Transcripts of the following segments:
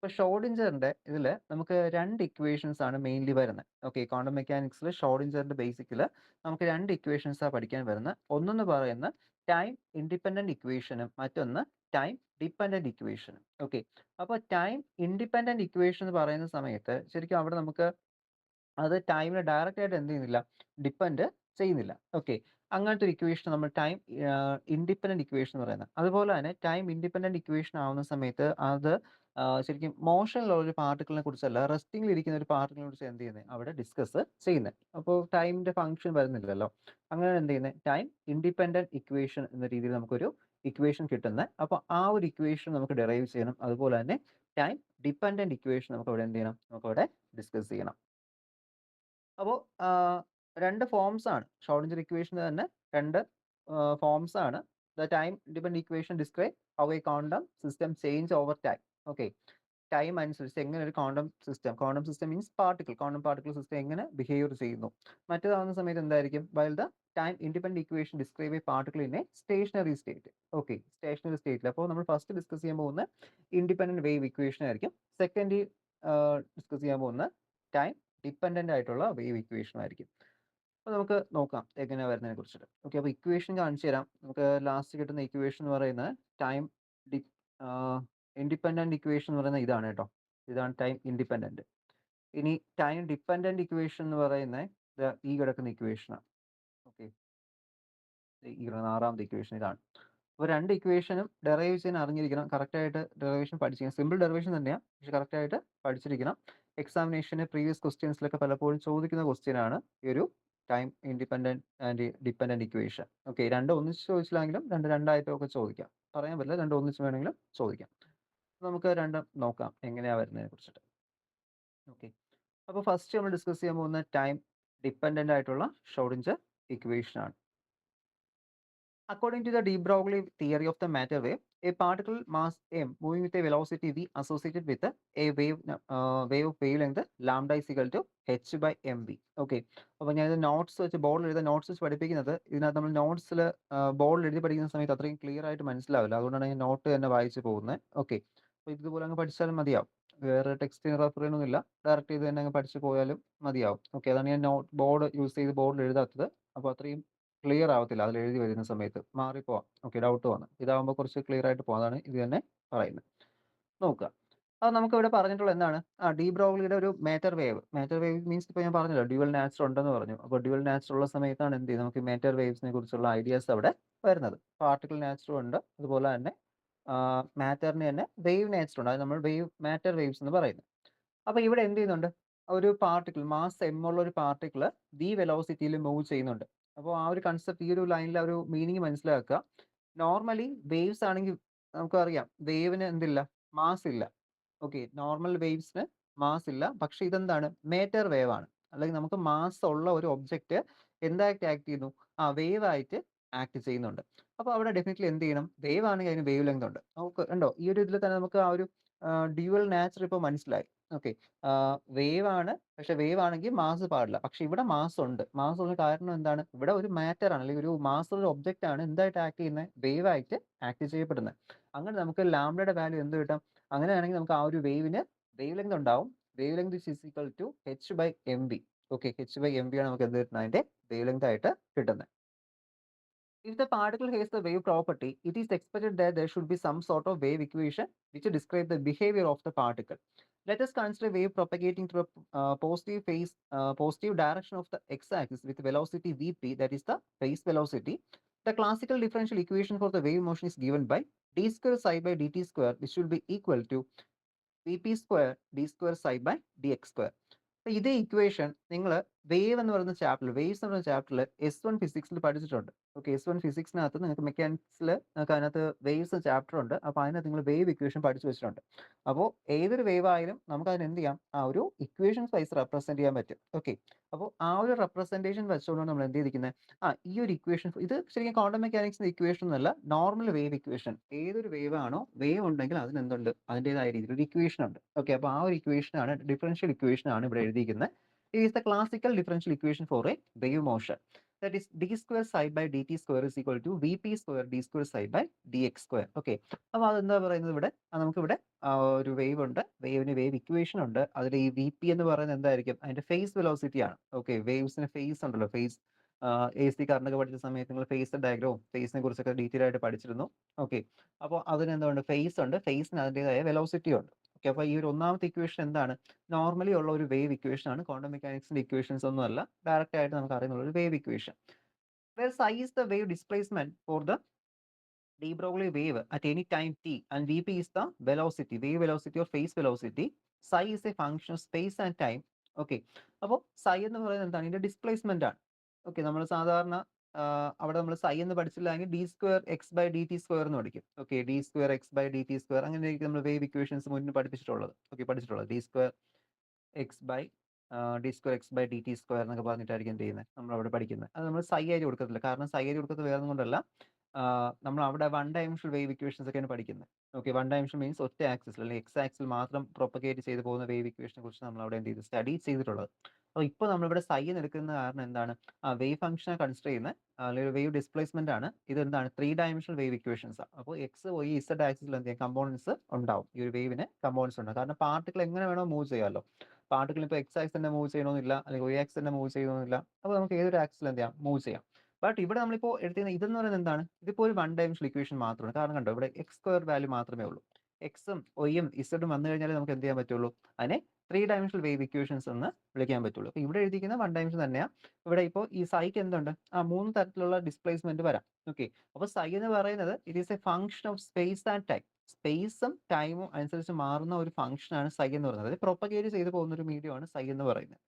ഇപ്പോൾ ഷോർഡിഞ്ചറിന്റെ ഇതിൽ നമുക്ക് രണ്ട് ഇക്വേഷൻസ് ആണ് മെയിൻലി വരുന്നത്. ഓക്കെ, ക്വാണ്ടം മെക്കാനിക്സിൽ ഷോർഡിഞ്ചറിന്റെ ബേസിക്കിൽ നമുക്ക് രണ്ട് ഇക്വേഷൻസാണ് പഠിക്കാൻ വരുന്നത്. ഒന്നെന്ന് പറയുന്ന ടൈം ഇൻഡിപെൻഡന്റ് ഇക്വേഷനും മറ്റൊന്ന് ടൈം ഡിപ്പെൻഡന്റ് ഇക്വേഷനും. ഓക്കെ, അപ്പോൾ ടൈം ഇൻഡിപെൻഡന്റ് ഇക്വേഷൻ എന്ന് പറയുന്ന സമയത്ത് ശരിക്കും അവിടെ നമുക്ക് അത് ടൈമിനെ ഡയറക്റ്റ് ആയിട്ട് എന്ത് ചെയ്യുന്നില്ല, ഡിപ്പെൻഡ് ചെയ്യുന്നില്ല. ഓക്കെ, അങ്ങനത്തെ ഒരു ഇക്വേഷൻ നമ്മൾ ടൈം ഇൻഡിപെൻഡന്റ് ഇക്വേഷൻ എന്ന് പറയുന്നത്. അതുപോലെ തന്നെ ടൈം ഇൻഡിപെൻഡന്റ് ഇക്വേഷൻ ആവുന്ന സമയത്ത് അത് ശരിക്കും മോഷനിലുള്ള ഒരു പാർട്ടിക്കിളിനെ കുറിച്ചല്ല, റെസ്റ്റിംഗിൽ ഇരിക്കുന്ന ഒരു പാർട്ടിക്കിളിനെ കുറിച്ച് എന്ത് ചെയ്യുന്നത് അവിടെ ഡിസ്കസ് ചെയ്യുന്നത്. അപ്പോൾ ടൈമിന്റെ ഫംഗ്ഷൻ വരുന്നില്ലല്ലോ, അങ്ങനെ എന്ത് ചെയ്യുന്നത് ടൈം ഇൻഡിപെൻഡന്റ് ഇക്വേഷൻ എന്ന രീതിയിൽ നമുക്കൊരു ഇക്വേഷൻ കിട്ടുന്നത്. അപ്പോൾ ആ ഒരു ഇക്വേഷൻ നമുക്ക് ഡെറൈവ് ചെയ്യണം. അതുപോലെ തന്നെ ടൈം ഡിപ്പെൻഡന്റ് ഇക്വേഷൻ നമുക്ക് അവിടെ എന്ത് ചെയ്യണം, നമുക്ക് അവിടെ ഡിസ്കസ് ചെയ്യണം. അപ്പോൾ രണ്ട് ഫോംസ് ആണ് ഷ്രോഡിഞ്ചർ ഇക്വേഷന് തന്നെ രണ്ട് ഫോംസ് ആണ്. The time dependent equation describe how a quantum system change over time. Okay, time അനുസരിച്ച് എങ്ങനെ ഒരു quantum system means quantum particle system എങ്ങനെ ബിഹേവ് ചെയ്യുന്നു. മറ്റേതാവുന്ന സമയത്ത് എന്തായിരിക്കും, while the time independent equation describe a particle in a stationary state. Okay, stationary സ്റ്റേറ്റിൽ അപ്പോൾ നമ്മൾ ഫസ്റ്റ് ഡിസ്കസ് ചെയ്യാൻ പോകുന്ന ഇൻഡിപെൻഡന്റ് വേവ് ഇക്വേഷൻ ആയിരിക്കും. സെക്കൻഡ് ഡിസ്കസ് ചെയ്യാൻ പോകുന്ന ടൈം ഡിപ്പെൻഡന്റ് ആയിട്ടുള്ള വേവ് ഇക്വേഷൻ ആയിരിക്കും. അപ്പോൾ നമുക്ക് നോക്കാം എങ്ങനെയാണ് വരുന്നതിനെ കുറിച്ചിട്ട്. ഓക്കെ, അപ്പോൾ ഇക്വേഷൻ കാണിച്ചു തരാം. നമുക്ക് ലാസ്റ്റ് കിട്ടുന്ന ഇക്വേഷൻ എന്ന് പറയുന്നത് ടൈം ഡി ഇൻഡിപെൻഡന്റ് ഇക്വേഷൻ എന്ന് പറയുന്നത് ഇതാണ് കേട്ടോ. ഇതാണ് ടൈം ഇൻഡിപെൻഡന്റ്. ഇനി ടൈം ഡിപ്പെൻഡന്റ് ഇക്വേഷൻ എന്ന് പറയുന്നത് ഈ കിടക്കുന്ന ഇക്വേഷനാണ്. ഓക്കെ, ഈ കിടക്കുന്ന ആറാമത്തെ ഇക്വേഷൻ ഇതാണ്. അപ്പോൾ രണ്ട് ഇക്വേഷനും ഡെറൈവ് ചെയ്യാൻ അറിഞ്ഞിരിക്കണം, കറക്റ്റായിട്ട് ഡെറിവേഷൻ പഠിച്ചിരിക്കണം. സിമ്പിൾ ഡെറിവേഷൻ തന്നെയാണ്, പക്ഷെ കറക്റ്റായിട്ട് പഠിച്ചിരിക്കണം. എക്സാമിനേഷന് പ്രീവിയസ് ക്വസ്റ്റ്യൻസിലൊക്കെ പലപ്പോഴും ചോദിക്കുന്ന ക്വസ്റ്റ്യൻ ആണ് ഈ ഒരു time independent and dependent equation. Okay, രണ്ടും ഒന്നിച്ച് ചോദിച്ചില്ലെങ്കിലും രണ്ടായിട്ടോ ഒക്കെ ചോദിക്കാം, പറയാൻ പറ്റില്ല, രണ്ടും ഒന്നിച്ച് വേണമെങ്കിലും ചോദിക്കാം. നമുക്ക് രണ്ടും നോക്കാം എങ്ങനെയാണ് വരുന്നതിനെ കുറിച്ചിട്ട്. ഓക്കെ, അപ്പോൾ ഫസ്റ്റ് നമ്മൾ ഡിസ്കസ് ചെയ്യാൻ പോകുന്ന ടൈം ഡിപ്പെൻഡന്റ് ആയിട്ടുള്ള ഷ്രോഡിഞ്ചർ ഇക്വേഷൻ ആണ്. According to the de Broglie theory of the matter wave, a particle mass m moving with a velocity v associated with a wave of wavelength lambda is equal to h by mv. Okay, അപ്പോൾ ഞാൻ ഇത് notes വെച്ച് ബോർഡിൽ എഴുതാൻ notes വെച്ച് പഠിപ്പിക്കുന്നത്. ഇതിനകത്ത് നമ്മൾ നോട്ട്സിൽ ബോർഡിൽ എഴുതി പഠിക്കുന്ന സമയത്ത് അത്രയും ക്ലിയർ ആയിട്ട് മനസ്സിലാവില്ല, അതുകൊണ്ടാണ് ഞാൻ നോട്ട് തന്നെ വായിച്ച് പോകുന്നത്. ഓക്കെ, അപ്പോൾ ഇതുപോലെ അങ്ങ് പഠിച്ചാലും മതിയാവും, വേറെ ടെക്സ്റ്റ് റെഫർ ചെയ്യണമെന്നില്ല, ഡയറക്റ്റ് ചെയ്ത് തന്നെ അങ്ങ് പഠിച്ച് പോയാലും മതിയാവും. ഓക്കെ, അതാണ് ഞാൻ ബോർഡ് യൂസ് ചെയ്ത് ബോർഡിൽ എഴുതാത്തത്. അപ്പോൾ അത്രയും ക്ലിയർ ആവത്തില്ല അതിൽ എഴുതി വരുന്ന സമയത്ത്, മാറിപ്പോവാം. ഓക്കെ, ഡൗട്ട് വന്നു. ഇതാകുമ്പോൾ കുറച്ച് ക്ലിയർ ആയിട്ട് പോകാം, അതാണ് ഇത് തന്നെ പറയുന്നത്. നോക്കുക, അത് നമുക്ക് ഇവിടെ പറഞ്ഞിട്ടുള്ള എന്താണ്, ഡി ബ്രോഗ്ലിയുടെ ഒരു മാറ്റർ വേവ് മീൻസ് ഇപ്പോൾ ഞാൻ പറഞ്ഞല്ലോ ഡ്യുവൽ നാച്ചർ ഉണ്ടെന്ന് പറഞ്ഞു. അപ്പോൾ ഡ്യുവൽ നാച്ചർ ഉള്ള സമയത്താണ് എന്ത് ചെയ്യുന്നത്, നമുക്ക് മാറ്റർ വേവ്സിനെ കുറിച്ചുള്ള ഐഡിയാസ് അവിടെ വരുന്നത്. പാർട്ടിക്കിൾ നാച്ചറും ഉണ്ട്, അതുപോലെ തന്നെ മാറ്ററിന് തന്നെ വേവ് നാച്ചർ ഉണ്ട്. അത് നമ്മൾ മാറ്റർ വേവ്സ് എന്ന് പറയുന്നത്. അപ്പോൾ ഇവിടെ എന്ത് ചെയ്യുന്നുണ്ട്, ഒരു പാർട്ടിക്കിൾ മാസ് എം ഉള്ള ഒരു പാർട്ടിക്കിൾ വി വെലോസിറ്റിയിൽ മൂവ് ചെയ്യുന്നുണ്ട്. അപ്പോൾ ആ ഒരു കൺസെപ്റ്റ്, ഈ ഒരു ലൈനിൽ ആ ഒരു മീനിങ് മനസ്സിലാക്കുക. നോർമലി വേവ്സ് ആണെങ്കിൽ നമുക്കറിയാം വേവിന് എന്തില്ല, മാസ് ഇല്ല. ഓക്കെ, നോർമൽ വേവ്സിന് മാസ് ഇല്ല. പക്ഷെ ഇതെന്താണ്, മേറ്റർ വേവ് ആണ്. അല്ലെങ്കിൽ നമുക്ക് മാസ് ഉള്ള ഒരു ഒബ്ജക്റ്റ് എന്തായിട്ട് ആക്ട് ചെയ്യുന്നു, വേവ് ആയിട്ട് ആക്ട് ചെയ്യുന്നുണ്ട്. അപ്പോൾ അവിടെ ഡെഫിനറ്റ്ലി എന്ത് ചെയ്യണം, വേവ് ആണെങ്കിൽ അതിന് വേവ് ലെങ്ത് ഉണ്ട്. നമുക്ക് ഉണ്ടോ, ഈ ഒരു ഇതിൽ തന്നെ നമുക്ക് ആ ഒരു ഡ്യുവൽ നാച്ചർ ഇപ്പോൾ മനസ്സിലായി. ഓക്കെ, വേവ് ആണ്, പക്ഷെ വേവ് ആണെങ്കിൽ മാസ് പാടില്ല. പക്ഷെ ഇവിടെ മാസ് ഉണ്ട്. മാസ് ഉള്ള കാരണം എന്താണ്, ഇവിടെ ഒരു മാറ്റർ ആണ്, അല്ലെങ്കിൽ ഒരു മാസ് ഉള്ള ഒബ്ജക്റ്റ് ആണ് എന്തായിട്ട് ആക്ട് ചെയ്യുന്നത്, വേവ് ആയിട്ട് ആക്ട് ചെയ്യപ്പെടുന്നത്. അങ്ങനെ നമുക്ക് ലാംഡയുടെ വാല്യൂ എന്ത് കിട്ടും, അങ്ങനെയാണെങ്കിൽ നമുക്ക് ആ ഒരു വേവിന് വേവ് ലെങ്ത് ഉണ്ടാവും. Wave length is equal to H by m v. Okay, h by m v ആണ് നമുക്ക് എന്ത് കിട്ടുന്നത്, അതിന്റെ വേവ് ലെങ്ത് ആയിട്ട് കിട്ടുന്നത്. If the particle has the wave property, it is expected that there should be some sort of wave equation which describe the behavior of the particle. Let us consider a wave propagating through a positive direction of the x-axis with velocity vp, that is the phase velocity. The classical differential equation for the wave motion is given by d square psi by dt square, which should be equal to vp square d square psi by dx square. അപ്പോൾ ഇതേ equation നിങ്ങൾ wave എന്ന് പറയുന്ന ചാപ്റ്ററിൽ, waves എന്ന് പറയുന്ന ചാപ്റ്ററിൽ S1 ഫിസിക്സിൽ പഠിച്ചിട്ടുണ്ട്. ഓക്കെ, S1 ഫിസിക്സിനകത്ത് നിങ്ങൾക്ക് മെക്കാനിക്സിൽ നിങ്ങൾക്ക് അതിനകത്ത് വേവ്സ് ചാപ്റ്റർ ഉണ്ട്. അപ്പോൾ അതിനകത്ത് നിങ്ങൾ വേവ് ഇക്വേഷൻ പഠിച്ചു വെച്ചിട്ടുണ്ട്. അപ്പോൾ ഏതൊരു വേവ് ആയാലും നമുക്ക് അതിന് എന്ത് ചെയ്യാം, ആ ഒരു ഇക്വേഷൻസ് വൈസ് റെപ്രസെന്റ് ചെയ്യാൻ പറ്റും. ഓക്കെ, അപ്പോൾ ആ ഒരു റെപ്രസെന്റേഷൻ വെച്ചുകൊണ്ടാണ് നമ്മൾ എന്ത് ചെയ്തിരിക്കുന്നത്, ഈ ഒരു ഇക്വേഷൻ, ഇത് ശരിക്കും ക്വാണ്ടം മെക്കാനിക്സിന്റെ ഇക്വേഷൻ എന്നല്ല, നോർമൽ വേവ് ഇക്വേഷൻ. ഏതൊരു വേവ് ആണോ, വേവ് ഉണ്ടെങ്കിൽ അതിന് എന്തുണ്ട്, അതിൻ്റെതായ രീതിയിൽ ഒരു ഇക്വേഷൻ ഉണ്ട്. ഓക്കെ, അപ്പോൾ ആ ഒരു ഇക്വേഷൻ ആണ്, ഡിഫറൻഷ്യൽ ഇക്വേഷൻ ആണ് ഇവിടെ എഴുതിയിരിക്കുന്നത്. It is the classical differential equation for a wave motion. that is d square psi by dt square is equal to vp square d square psi by dx square. Okay, അപ്പോൾ അതെന്താ പറയുന്നത് ഇവിടെ നമുക്കിവിടെ ഒരു wave ഉണ്ട്, വേവിന് wave equation ഉണ്ട്. അതിൽ ഈ വി പി എന്ന് പറയുന്നത് എന്തായിരിക്കും? അതിന്റെ ഫേസ് വെലോസിറ്റി ആണ്. ഓക്കെ, വേവ്സിന് ഫേസ് ഉണ്ടല്ലോ, ഫേസ് എ സി കറണ്ടൊക്കെ പഠിച്ച സമയത്ത് നിങ്ങൾ ഫേസ് ഡയഗ്രവും ഫേസിനെ കുറിച്ചൊക്കെ ഡീറ്റെയിൽ ആയിട്ട് പഠിച്ചിരുന്നു. ഓക്കെ, അപ്പോൾ അതിന് എന്തുകൊണ്ട് ഫേസ് ഉണ്ട്, ഫേസിന് അതിൻ്റെതായ വെലോസിറ്റി ഉണ്ട്. ഓക്കെ, അപ്പോൾ ഈ ഒരു ഒന്നാമത്തെ ഇക്വേഷൻ എന്താണ്? നോർമലി ഉള്ള ഒരു വേവ് ഇക്വേഷൻ ആണ്. ക്വാണ്ടം മെക്കാനിക്സിന്റെ ഇക്വേഷൻസ് ഒന്നും അല്ല, ഡയറക്റ്റ് ആയിട്ട് നമുക്ക് അറിയുന്ന ഒരു wave equation. Where psi is the wave displacement for the de Broglie wave at any time t and vp is the velocity, wave velocity or phase velocity. Psi is a function of space and time. Okay, അപ്പോൾ psi എന്ന് പറയുന്നത് എന്താണ്? ഇതിന്റെ displacement ആണ്. Okay, നമ്മൾ സാധാരണ അവിടെ നമ്മൾ psi എന്ന് പഠിച്ചില്ലെങ്കിൽ d square x by d t square എന്ന് പഠിക്കും. Okay, d square x by d t square അങ്ങനെയായിരിക്കും നമ്മൾ വേവ് ഇക്വേഷൻസ് മുന്നിൽ പഠിപ്പിച്ചിട്ടുള്ളത്. ഓക്കെ, പഠിച്ചിട്ടുള്ളത് d square x by d square x by d t square എന്നൊക്കെ പറഞ്ഞിട്ടായിരിക്കും എന്ത് ചെയ്യുന്നത്, നമ്മൾ അവിടെ പഠിക്കുന്നത്. അത് നമ്മൾ സൈ ആയിട്ട് കൊടുക്കത്തില്ല. കാരണം സൈ ആയിട്ട് കൊടുക്കുന്നത് വേറെ കൊണ്ടല്ല, നമ്മൾ അവിടെ വൺ ഡയമെൻഷണൽ വേവ് ഇക്വേഷൻസ് ഒക്കെയാണ് പഠിക്കുന്നത്. ഓക്കെ, വൺ ഡയമെൻഷൻ മീൻസ് ഒറ്റ ആക്സിൽ അല്ലെങ്കിൽ എക്സ് ആക്സിൽ മാത്രം പ്രൊപ്പഗേറ്റ് ചെയ്ത് പോകുന്ന വേവ് ഇക്വേഷനെ കുറിച്ച് നമ്മൾ അവിടെ എന്ത് ചെയ്ത് സ്റ്റഡി ചെയ്തിട്ടുള്ളത്. അപ്പോൾ ഇപ്പോൾ നമ്മളിവിടെ സൈ എന്ന് എടുക്കുന്ന കാരണം എന്താണ്? വേവ് ഫംഗ്ഷനെ കൺസിഡർ ചെയ്യുന്ന അല്ലെങ്കിൽ വേവ് ഡിസ്പ്ലേസ്മെന്റ് ആണ്. ഇത് എന്താണ്? 3 ഡയമെൻഷണൽ വേവ് ഇക്വേഷൻസ് ആണ്. അപ്പോൾ എക്സ് വൈ ഇസഡ് ആക്സിൽ എന്ത് ചെയ്യും? കമ്പോണൻസ് ഉണ്ടാവും. ഈ ഒരു വേവിന് കമ്പോണൻസ് ഉണ്ടാവും. കാരണം പാർട്ടിക്കിൾ എങ്ങനെ വേണോ മൂവ് ചെയ്യാമല്ലോ. പാർട്ടിക്കിൾ ഇപ്പോൾ എക്സ് ആക്സിൽ തന്നെ മൂവ് ചെയ്യണമെന്നില്ല, അല്ലെങ്കിൽ വൈ ആക്സിൽ തന്നെ മൂവ് ചെയ്യണമെന്നില്ല. അപ്പോൾ നമുക്ക് ഏതൊരു ആക്സിൽ എന്ത് ചെയ്യാം? മൂവ് ചെയ്യാം. ബട്ട് ഇവിടെ നമ്മളിപ്പോൾ എടുത്തിരുന്ന ഇതെന്ന് പറയുന്നത് എന്താണ്? ഇതിപ്പോൾ ഒരു വൺ ഡയമെൻഷണൽ ഇക്വേഷൻ മാത്രമാണ്. കാരണം കണ്ടോ, ഇവിടെ എക്സ് സ്ക്വയർ വാല്യൂ മാത്രമേ ഉള്ളൂ. എക്സും വൈയും ഇസഡും വന്നു കഴിഞ്ഞാൽ നമുക്ക് എന്ത് ചെയ്യാൻ പറ്റുള്ളൂ? അതിനെ 3 ഡയമെൻഷണൽ വേവ് ഇക്വേഷൻസ് എന്ന് വിളിക്കാൻ പറ്റുള്ളൂ. അപ്പോൾ ഇവിടെ എഴുതിയിരിക്കുന്ന വൺ ഡയമെൻഷൻ തന്നെയാണ്. ഇവിടെ ഇപ്പോൾ ഈ സൈക്ക് എന്തുണ്ട്? 3 തരത്തിലുള്ള ഡിസ്പ്ലേസ്മെന്റ് വരാം. ഓക്കെ, അപ്പോൾ സൈ എന്ന് പറയുന്നത് it is A function of space and time. സ്പേസും ടൈമും അനുസരിച്ച് മാറുന്ന ഒരു ഫംഗ്ഷനാണ് സൈ എന്ന് പറയുന്നത്. അത് പ്രൊപ്പഗേറ്റ് ചെയ്ത് പോകുന്ന ഒരു മീഡിയമാണ് സൈ എന്ന് പറയുന്നത്.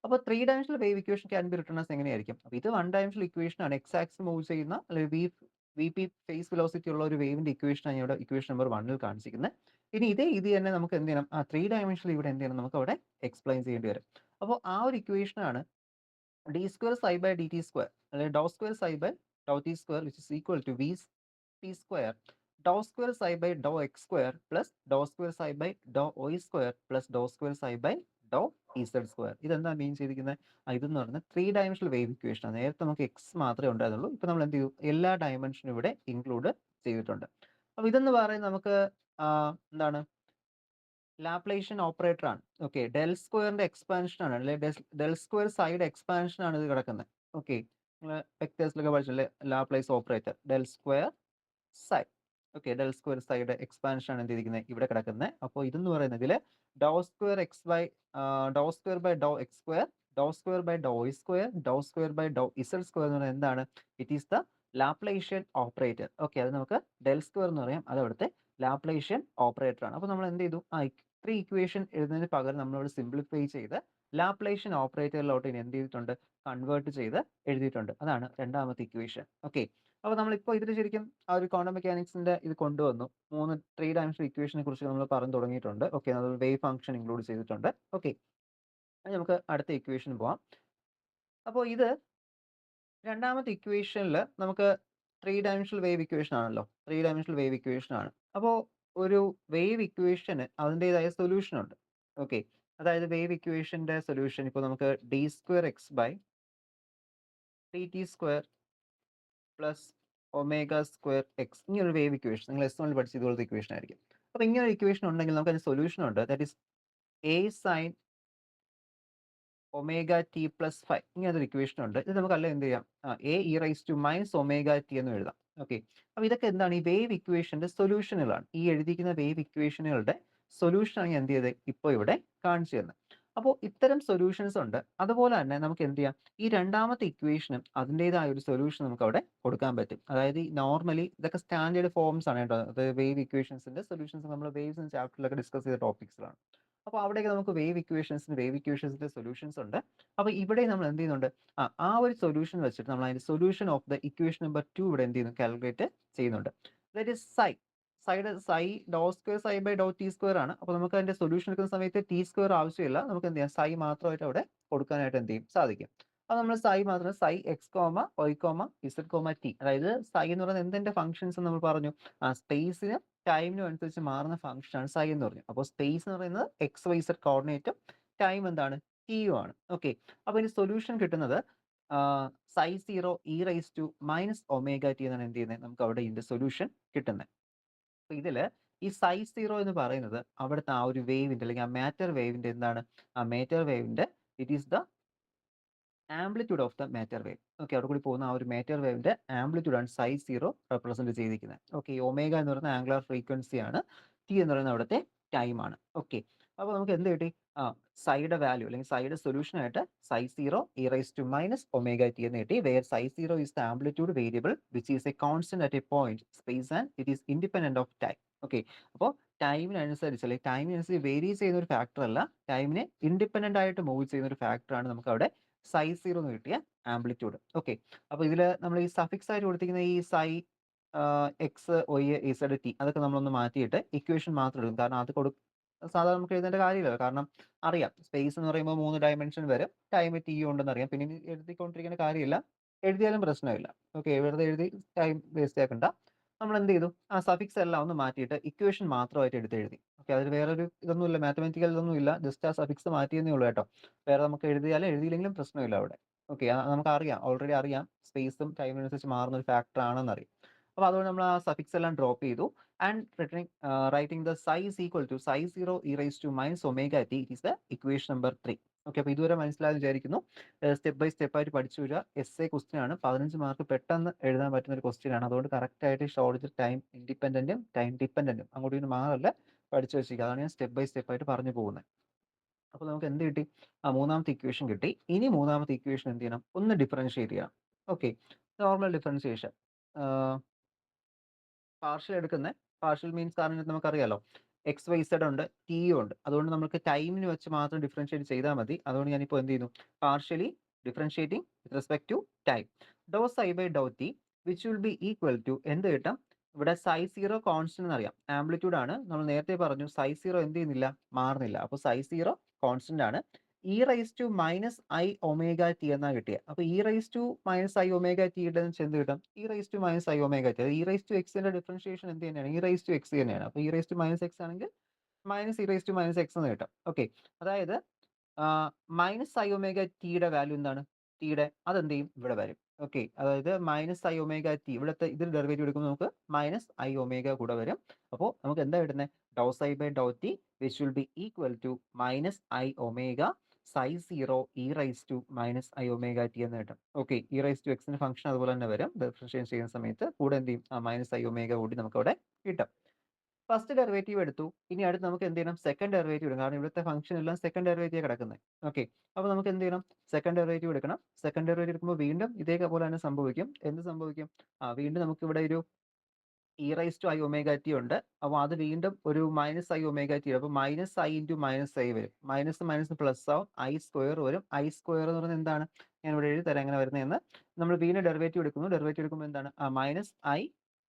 അപ്പോൾ 3 dimensional wave equation can be written as എങ്ങനെയായിരിക്കും? അപ്പോൾ ഇത് വൺ ഡയമെൻഷണൽ ഇക്വേഷൻ ആണ്. എക്സ് ആക്സിസ് മൂവ് ചെയ്യുന്ന അല്ലെങ്കിൽ വി പി ഫേസ് വെലോസിറ്റി ഉള്ള ഒരു വേവിന്റെ ഇക്വേഷനാണ് ഇവിടെ ഇക്വേഷൻ നമ്പർ 1ൽ കാണിച്ചിരിക്കുന്നത്. ഇനി ഇത് തന്നെ നമുക്ക് എന്ത് ചെയ്യണം? 3 ഡയമെൻഷനിൽ ഇവിടെ എന്ത് ചെയ്യണം? നമുക്ക് അവിടെ എക്സ്പ്ലെയിൻ ചെയ്യേണ്ടി വരും. അപ്പോൾ ആ ഒരു ഇക്വേഷനാണ് d square psi by d t square അല്ലെങ്കിൽ doh square psi by Dr t square which is equal to v t square Dr square psi by Dr X square plus Dr square psi by doh y square plus Dr square psi by Dr z square. ഇതെന്താ mean ചെയ്തിരിക്കുന്നത്? ഇതെന്ന് പറയുന്നത് 3 dimensional wave equation ആണ്. നേരത്തെ നമുക്ക് X മാത്രമേ ഉണ്ടായിരുന്നുള്ളൂ. ഇപ്പൊ നമ്മൾ എന്ത് ചെയ്തു? എല്ലാ ഡയമെൻഷനും ഇവിടെ ഇൻക്ലൂഡ് ചെയ്തിട്ടുണ്ട്. അപ്പൊ ഇതെന്ന് പറയുന്നത് നമുക്ക് എന്താണ്? ലാപ്ലേഷ്യൻ ഓപ്പറേറ്റർ ആണ്. ഓക്കെ, ഡെൽ സ്ക്വയറിന്റെ എക്സ്പാൻഷൻ ആണ്, അല്ലെങ്കിൽ ഡെൽ സ്ക്വയർ സൈഡ് എക്സ്പാൻഷൻ ആണ് ഇത് കിടക്കുന്നത്. ഓക്കെ, നിങ്ങൾ വെക്ടേഴ്സിലൊക്കെ പഠിച്ചില്ലേ Laplace operator del square psi. Okay, del square psi expansion ആണ് എന്തിരിക്കുന്നത് ഇവിടെ കിടക്കുന്നത്. അപ്പോൾ ഇതെന്ന് പറയുന്നതിൽ doh square x by Dr square by Dr X square Dr square by doh e square Dr square by Dr z square എന്ന് പറയുന്നത് എന്താണ്? It is the Laplacian operator. Okay, അത് നമുക്ക് ഡെൽ സ്ക്വയർ എന്ന് പറയാം. അത് അവിടുത്തെ ലാപ്ലേഷ്യൻ ഓപ്പറേറ്റർ ആണ്. അപ്പോൾ നമ്മൾ എന്ത് ചെയ്തു? 3 ഇക്വേഷൻ എഴുതുന്നതിന് പകരം നമ്മളോട് സിംപ്ലിഫൈ ചെയ്ത് ലാപ്ലേഷ്യൻ ഓപ്പറേറ്ററിലോട്ട് ഇനി എന്ത് ചെയ്തിട്ടുണ്ട്? കൺവേർട്ട് ചെയ്ത് എഴുതിയിട്ടുണ്ട്. അതാണ് രണ്ടാമത്തെ ഇക്വേഷൻ. ഓക്കെ, അപ്പോൾ നമ്മളിപ്പോൾ ഇതിൽ ശരിക്കും ആ ഒരു ക്വാണ്ടം മെക്കാനിക്സിന്റെ ഇത് കൊണ്ടുവന്നു. 3 ഡയമെൻഷണൽ ഇക്വേഷനെ കുറിച്ച് നമ്മൾ പറഞ്ഞു തുടങ്ങിയിട്ടുണ്ട്. ഓക്കെ, നമ്മൾ വേവ് ഫംഗ്ഷൻ ഇൻക്ലൂഡ് ചെയ്തിട്ടുണ്ട്. ഓക്കെ, നമുക്ക് അടുത്ത ഇക്വേഷൻ പോവാം. അപ്പോൾ ഇത് രണ്ടാമത്തെ ഇക്വേഷനിൽ നമുക്ക് 3 ഡയമെൻഷണൽ വേവ് ഇക്വേഷൻ ആണല്ലോ. 3 ഡയമെൻഷണൽ വേവ് ഇക്വേഷൻ ആണ്. അപ്പോൾ ഒരു വേവ് ഇക്വേഷന് അതിൻ്റെതായ സൊല്യൂഷൻ ഉണ്ട്. ഓക്കെ, അതായത് വേവ് ഇക്വേഷന്റെ സൊല്യൂഷൻ ഇപ്പോൾ നമുക്ക് d square x by t t square plus omega square x, ഇങ്ങനൊരു വേവ് ഇക്വേഷൻ നിങ്ങൾ S1 പഠിച്ച ഇതുപോലത്തെ ഇക്വേഷൻ ആയിരിക്കും. അപ്പോൾ ഇങ്ങനെ ഒരു ഇക്വേഷൻ ഉണ്ടെങ്കിൽ നമുക്ക് അതിന് സൊല്യൂഷൻ ഉണ്ട്. That is A sine omega T plus 5 ഇങ്ങനത്തെ ഒരു ഇക്വേഷൻ ഉണ്ട്. ഇത് നമുക്ക് അല്ല എന്ത് ചെയ്യാം? A e raise to minus omega t എന്ന് എഴുതാം. ഓക്കെ, അപ്പോൾ ഇതൊക്കെ എന്താണ്? ഈ വേവ് ഇക്വേഷന്റെ സൊല്യൂഷനുകളാണ്. ഈ എഴുതിയിരിക്കുന്ന വേവ് ഇക്വേഷനുകളുടെ സൊല്യൂഷനാണ് ഞാൻ എന്ത് ചെയ്തത്? ഇപ്പോൾ ഇവിടെ കാണിച്ചു തരുന്നത്. അപ്പോൾ ഇത്തരം സൊല്യൂഷൻസ് ഉണ്ട്. അതുപോലെ തന്നെ നമുക്ക് എന്ത് ചെയ്യാം? ഈ രണ്ടാമത്തെ ഇക്വേഷനും അതിൻ്റെതായ ഒരു സൊല്യൂഷൻ നമുക്ക് അവിടെ കൊടുക്കാൻ പറ്റും. അതായത് നോർമലി ഇതൊക്കെ സ്റ്റാൻഡേർഡ് ഫോംസ് ആണ് കേട്ടോ. അത് വേവ് ഇക്വേഷൻസിന്റെ സൊല്യൂഷൻസ് നമ്മൾ വേവ്സ് ചാപ്റ്ററിലൊക്കെ ഡിസ്കസ് ചെയ്ത ടോപ്പിക്സിലാണ്. അപ്പോൾ അവിടെയൊക്കെ നമുക്ക് വേവ് ഇക്വേഷൻസിന്റെ സൊല്യൂഷൻസ് ഉണ്ട്. അപ്പോൾ ഇവിടെ നമ്മൾ എന്ത് ചെയ്യുന്നുണ്ട്? ആ ഒരു സൊല്യൂഷൻ വെച്ചിട്ട് നമ്മൾ അതിന്റെ solution of the equation number 2 ഇവിടെ എന്ത് ചെയ്യുന്നു? കാൽക്കുലേറ്റ് ചെയ്യുന്നുണ്ട്. That is psi do square psi by Dr t square ആണ്. അപ്പോൾ നമുക്ക് അതിന്റെ സൊല്യൂഷൻ എടുക്കുന്ന സമയത്ത് ടി സ്ക്വയർ ആവശ്യമില്ല. നമുക്ക് എന്ത് ചെയ്യാം? സൈ മാത്രമായിട്ട് അവിടെ കൊടുക്കാനായിട്ട് എന്ത് ചെയ്യും? സാധിക്കും. അപ്പോൾ നമ്മൾ സൈ മാത്രം psi x comma y comma z comma t, അതായത് സൈ എന്ന് പറയുന്നത് എന്തിന്റെ ഫംഗ്ഷൻസ് നമ്മൾ പറഞ്ഞു? സ്പേസിനും ടൈമിനും അനുസരിച്ച് മാറുന്ന ഫംഗ്ഷനാണ് സൈ എന്ന് പറഞ്ഞു. അപ്പോൾ സ്പേസ് എന്ന് പറയുന്നത് എക്സ് വൈ സെഡ് കോർഡിനേറ്റും ടൈം എന്താണ്? ടിയും ആണ്. ഓക്കെ, അപ്പോൾ ഇതിന് സൊല്യൂഷൻ കിട്ടുന്നത് psi 0 e raise to minus omega t എന്നാണ് എന്ത് ചെയ്യുന്നത് നമുക്ക് അവിടെ ഇതിന്റെ സൊല്യൂഷൻ കിട്ടുന്നത്. അപ്പൊ ഇതില് ഈ സൈ 0 എന്ന് പറയുന്നത് അവിടുത്തെ ആ ഒരു വേവിന്റെ അല്ലെങ്കിൽ ആ മാറ്റർ വേവിന്റെ എന്താണ് ആ മാറ്റർ വേവിന്റെ it is the amplitude of the matter wave. Okay, അവിടെ കൂടി പോകുന്ന ആ ഒരു മാറ്റർ വേവിന്റെ ആംപ്ലിറ്റ്യൂഡ് ആണ് സൈ 0 റെപ്രസെന്റ് ചെയ്തിരിക്കുന്നത്. ഓക്കെ, ഒമേഗ എന്ന് പറയുന്ന ആംഗുലർ ഫ്രീക്വൻസി ആണ്, ടി എന്ന് പറയുന്നത് അവിടുത്തെ ടൈം ആണ്. ഓക്കെ, അപ്പോൾ നമുക്ക് എന്ത് കിട്ടി? സൈയുടെ വാല്യൂ അല്ലെങ്കിൽ സൈയുടെ സൊല്യൂഷൻ ആയിട്ട് psi 0 e raise to minus omega t എന്ന് കിട്ടി. Where psi 0 is the amplitude variable which is a constant at a point space and it is independent of time. Okay, അപ്പോൾ ടൈമിനനുസരിച്ച് അല്ലെങ്കിൽ ടൈമിനനുസരിച്ച് വേരി ചെയ്യുന്ന ഒരു ഫാക്ടർ അല്ല, ടൈമിനെ independent ആയിട്ട് move ചെയ്യുന്ന ഒരു ഫാക്ടറാണ് നമുക്ക് അവിടെ സൈ 0 എന്ന് കിട്ടിയ ആംപ്ലിറ്റ്യൂഡ്. ഓക്കെ, അപ്പോൾ ഇതിൽ നമ്മൾ ഈ സഫിക്സ് ആയിട്ട് കൊടുത്തിരിക്കുന്ന ഈ സൈ എക്സ് ഒയ് ഇസഡ് ടി അതൊക്കെ നമ്മളൊന്ന് മാറ്റിയിട്ട് ഇക്വേഷൻ മാത്രം എടുക്കും. കാരണം അത് സാധാരണ നമുക്ക് എഴുതേണ്ട കാര്യമില്ല. കാരണം അറിയാം സ്പേസ് എന്ന് പറയുമ്പോൾ 3 ഡയമെൻഷൻ വരും, ടൈം ടി ഉണ്ടെന്ന് അറിയാം. പിന്നെ ഇനി എഴുതിക്കൊണ്ടിരിക്കേണ്ട കാര്യമില്ല, എഴുതിയാലും പ്രശ്നമില്ല. ഓക്കെ, വെറുതെ എഴുതി ടൈം വേസ്റ്റ് ആക്കണ്ട. നമ്മൾ എന്ത് ചെയ്തു? ആ സഫിക്സ് എല്ലാം ഒന്ന് മാറ്റിയിട്ട് ഇക്വേഷൻ മാത്രമായിട്ട് എഴുതി. ഓക്കെ, അതിൽ വേറൊരു ഇതൊന്നുമില്ല, മാത്തമാറ്റിക്കൽ ഇതൊന്നും ഇല്ല, ജസ്റ്റ് ആ സഫിക്സ് മാറ്റിയെന്നേ ഉള്ളൂ കേട്ടോ. വേറെ നമുക്ക് എഴുതിയാലും എഴുതിയില്ലെങ്കിലും പ്രശ്നമില്ല അവിടെ. ഓക്കെ, നമുക്ക് അറിയാം, ഓൾറെഡി അറിയാം സ്പേസും ടൈമിനനുസരിച്ച് മാറുന്ന ഒരു ഫാക്ടർ ആണെന്ന് അറിയാം. അപ്പോൾ അതുകൊണ്ട് നമ്മൾ ആ സഫിക്സ് എല്ലാം ഡ്രോപ്പ് ചെയ്തു. And writing the psi is equal to psi 0 e raise to minus omega t is the equation number 3. Okay, അപ്പോൾ ഇതുവരെ മനസ്സിലായെന്ന് വിചാരിക്കുന്നു. സ്റ്റെപ്പ് ബൈ സ്റ്റെപ്പ് ആയിട്ട് പഠിച്ചു വരിക. എസ്എ ക്വസ്റ്റ്യൻ ആണ്, 15 മാർക്ക് പെട്ടെന്ന് എഴുതാൻ പറ്റുന്ന ഒരു ക്വസ്റ്റ്യൻ ആണ്. അതുകൊണ്ട് കറക്റ്റ് ആയിട്ട് ഷോർട്ട് ടൈം ഇൻഡിപെൻഡന്റും ടൈം ഡിപെൻഡന്റും അങ്ങോട്ട് ഇങ്ങനെ മാറല്ല, പഠിച്ചു വെച്ചിരിക്കുക. അതാണ് ഞാൻ സ്റ്റെപ്പ് ബൈ സ്റ്റെപ്പ് ആയിട്ട് പറഞ്ഞു പോകുന്നത്. അപ്പോൾ നമുക്ക് എന്ത് കിട്ടി? മൂന്നാമത്തെ ഇക്വേഷൻ കിട്ടി. ഇനി മൂന്നാമത്തെ ഇക്വേഷൻ എന്ത് ചെയ്യണം? ഒന്ന് ഡിഫറൻഷിയേറ്റ് ചെയ്യണം. Okay, normal differentiation. പാർഷ്യൽ എടുക്കുന്നത്, പാർഷ്യൽ മീൻസ് കാരണം നമുക്കറിയാലോ എക്സ് വൈ സെഡ് ഉണ്ട്, ടിയും ഉണ്ട്. അതുകൊണ്ട് നമുക്ക് ടൈമിന് വെച്ച് മാത്രം ഡിഫറൻഷിയേറ്റ് ചെയ്താൽ മതി. അതുകൊണ്ട് ഞാനിപ്പോൾ എന്ത് ചെയ്യുന്നു? Partially differentiating with respect to time. Do psi by Dr T which will be equal to എന്ത് കിട്ടാം? ഇവിടെ സൈ 0 കോൺസ്റ്റന്റ് എന്നറിയാം, ആംപ്ലിറ്റ്യൂഡ് ആണ്. നമ്മൾ നേരത്തെ പറഞ്ഞു സൈ 0 എന്ത് ചെയ്യുന്നില്ല, മാറുന്നില്ല. അപ്പോൾ സൈ 0 കോൺസ്റ്റന്റ് ആണ്. E raise to minus i omega t എന്നാ കിട്ടിയത്. അപ്പൊ e raise to minus i omega t ഇട്ടെന്ന് എന്ത് കിട്ടും? E raise to minus i omega t. E raise to എക്സിന്റെ ഡിഫറൻഷിയേഷൻ എന്ത് തന്നെയാണ്? ഇ റൈസ് ടു എക്സ് തന്നെയാണ്. അപ്പൊ e raise to minus x ആണെങ്കിൽ minus e raise to minus x എന്ന് കിട്ടും. ഓക്കെ, അതായത് മൈനസ് ഐ ഒമേഗ ടിയുടെ വാല്യൂ എന്താണ്? ടിയുടെ അതെന്ത് ചെയ്യും? ഇവിടെ വരും. ഓക്കെ, അതായത് മൈനസ് ഐ ഒമേഗ ടി ഇവിടുത്തെ ഇതിൽ ഡെറിവേറ്റീവ് എടുക്കുമ്പോൾ നമുക്ക് മൈനസ് ഐ ഒമേഗ കൂടെ വരും. അപ്പോൾ നമുക്ക് എന്താ കിട്ടുന്നത്? Doh psi by Dr T which will be equal to minus i omega psi 0 e raise to minus i omega t എന്ന് കിട്ടും. ഓക്കെ, ഇ റൈസ് ടു എക്സിന്റെ ഫംഗ്ഷൻ അതുപോലെ തന്നെ വരും. ഡിഫറൻഷിയേറ്റ് ചെയ്യുന്ന സമയത്ത് കൂടെ എന്ത് ചെയ്യും? മൈനസ് ഐ ഒമേഗ കൂടി നമുക്ക് അവിടെ കിട്ടും. ഫസ്റ്റ് ഡെറിവേറ്റീവ് എടുത്തു. ഇനി അടുത്ത് നമുക്ക് എന്ത് ചെയ്യണം? സെക്കൻഡ് ഡെറിവേറ്റീവ് എടുക്കണം. കാരണം ഇവിടുത്തെ ഫംഗ്ഷൻ എല്ലാം സെക്കൻഡ് ഡെറിവേറ്റീവ് കിടക്കുന്നത്. ഓക്കെ, അപ്പോൾ നമുക്ക് എന്ത് ചെയ്യണം? സെക്കൻഡ് ഡെറിവേറ്റീവ് എടുക്കണം. സെക്കൻഡ് ഡെറിവേറ്റീവ് എടുക്കുമ്പോൾ വീണ്ടും ഇതേപോലെ തന്നെ സംഭവിക്കും. എന്ത് സംഭവിക്കും? വീണ്ടും നമുക്ക് ഇവിടെ ഒരു e raise to i omega t ഉണ്ട്. അപ്പോൾ അത് വീണ്ടും ഒരു മൈനസ് ഐ ഒമേഗ ടി. അപ്പോൾ minus i into minus i വരും. മൈനസ് മൈനസ് പ്ലസ് ആവും, ഐ സ്ക്വയർ വരും. ഐ സ്ക്വയർ എന്ന് പറയുന്നത് എന്താണ്? ഞാൻ ഇവിടെ എഴുതി തരാം എങ്ങനെ വരുന്നതെന്ന്. നമ്മൾ വീണ്ടും ഡെറിവേറ്റീവ് എടുക്കുന്നു. ഡെറിവേറ്റീവ് എടുക്കുമ്പോൾ എന്താണ്? Minus i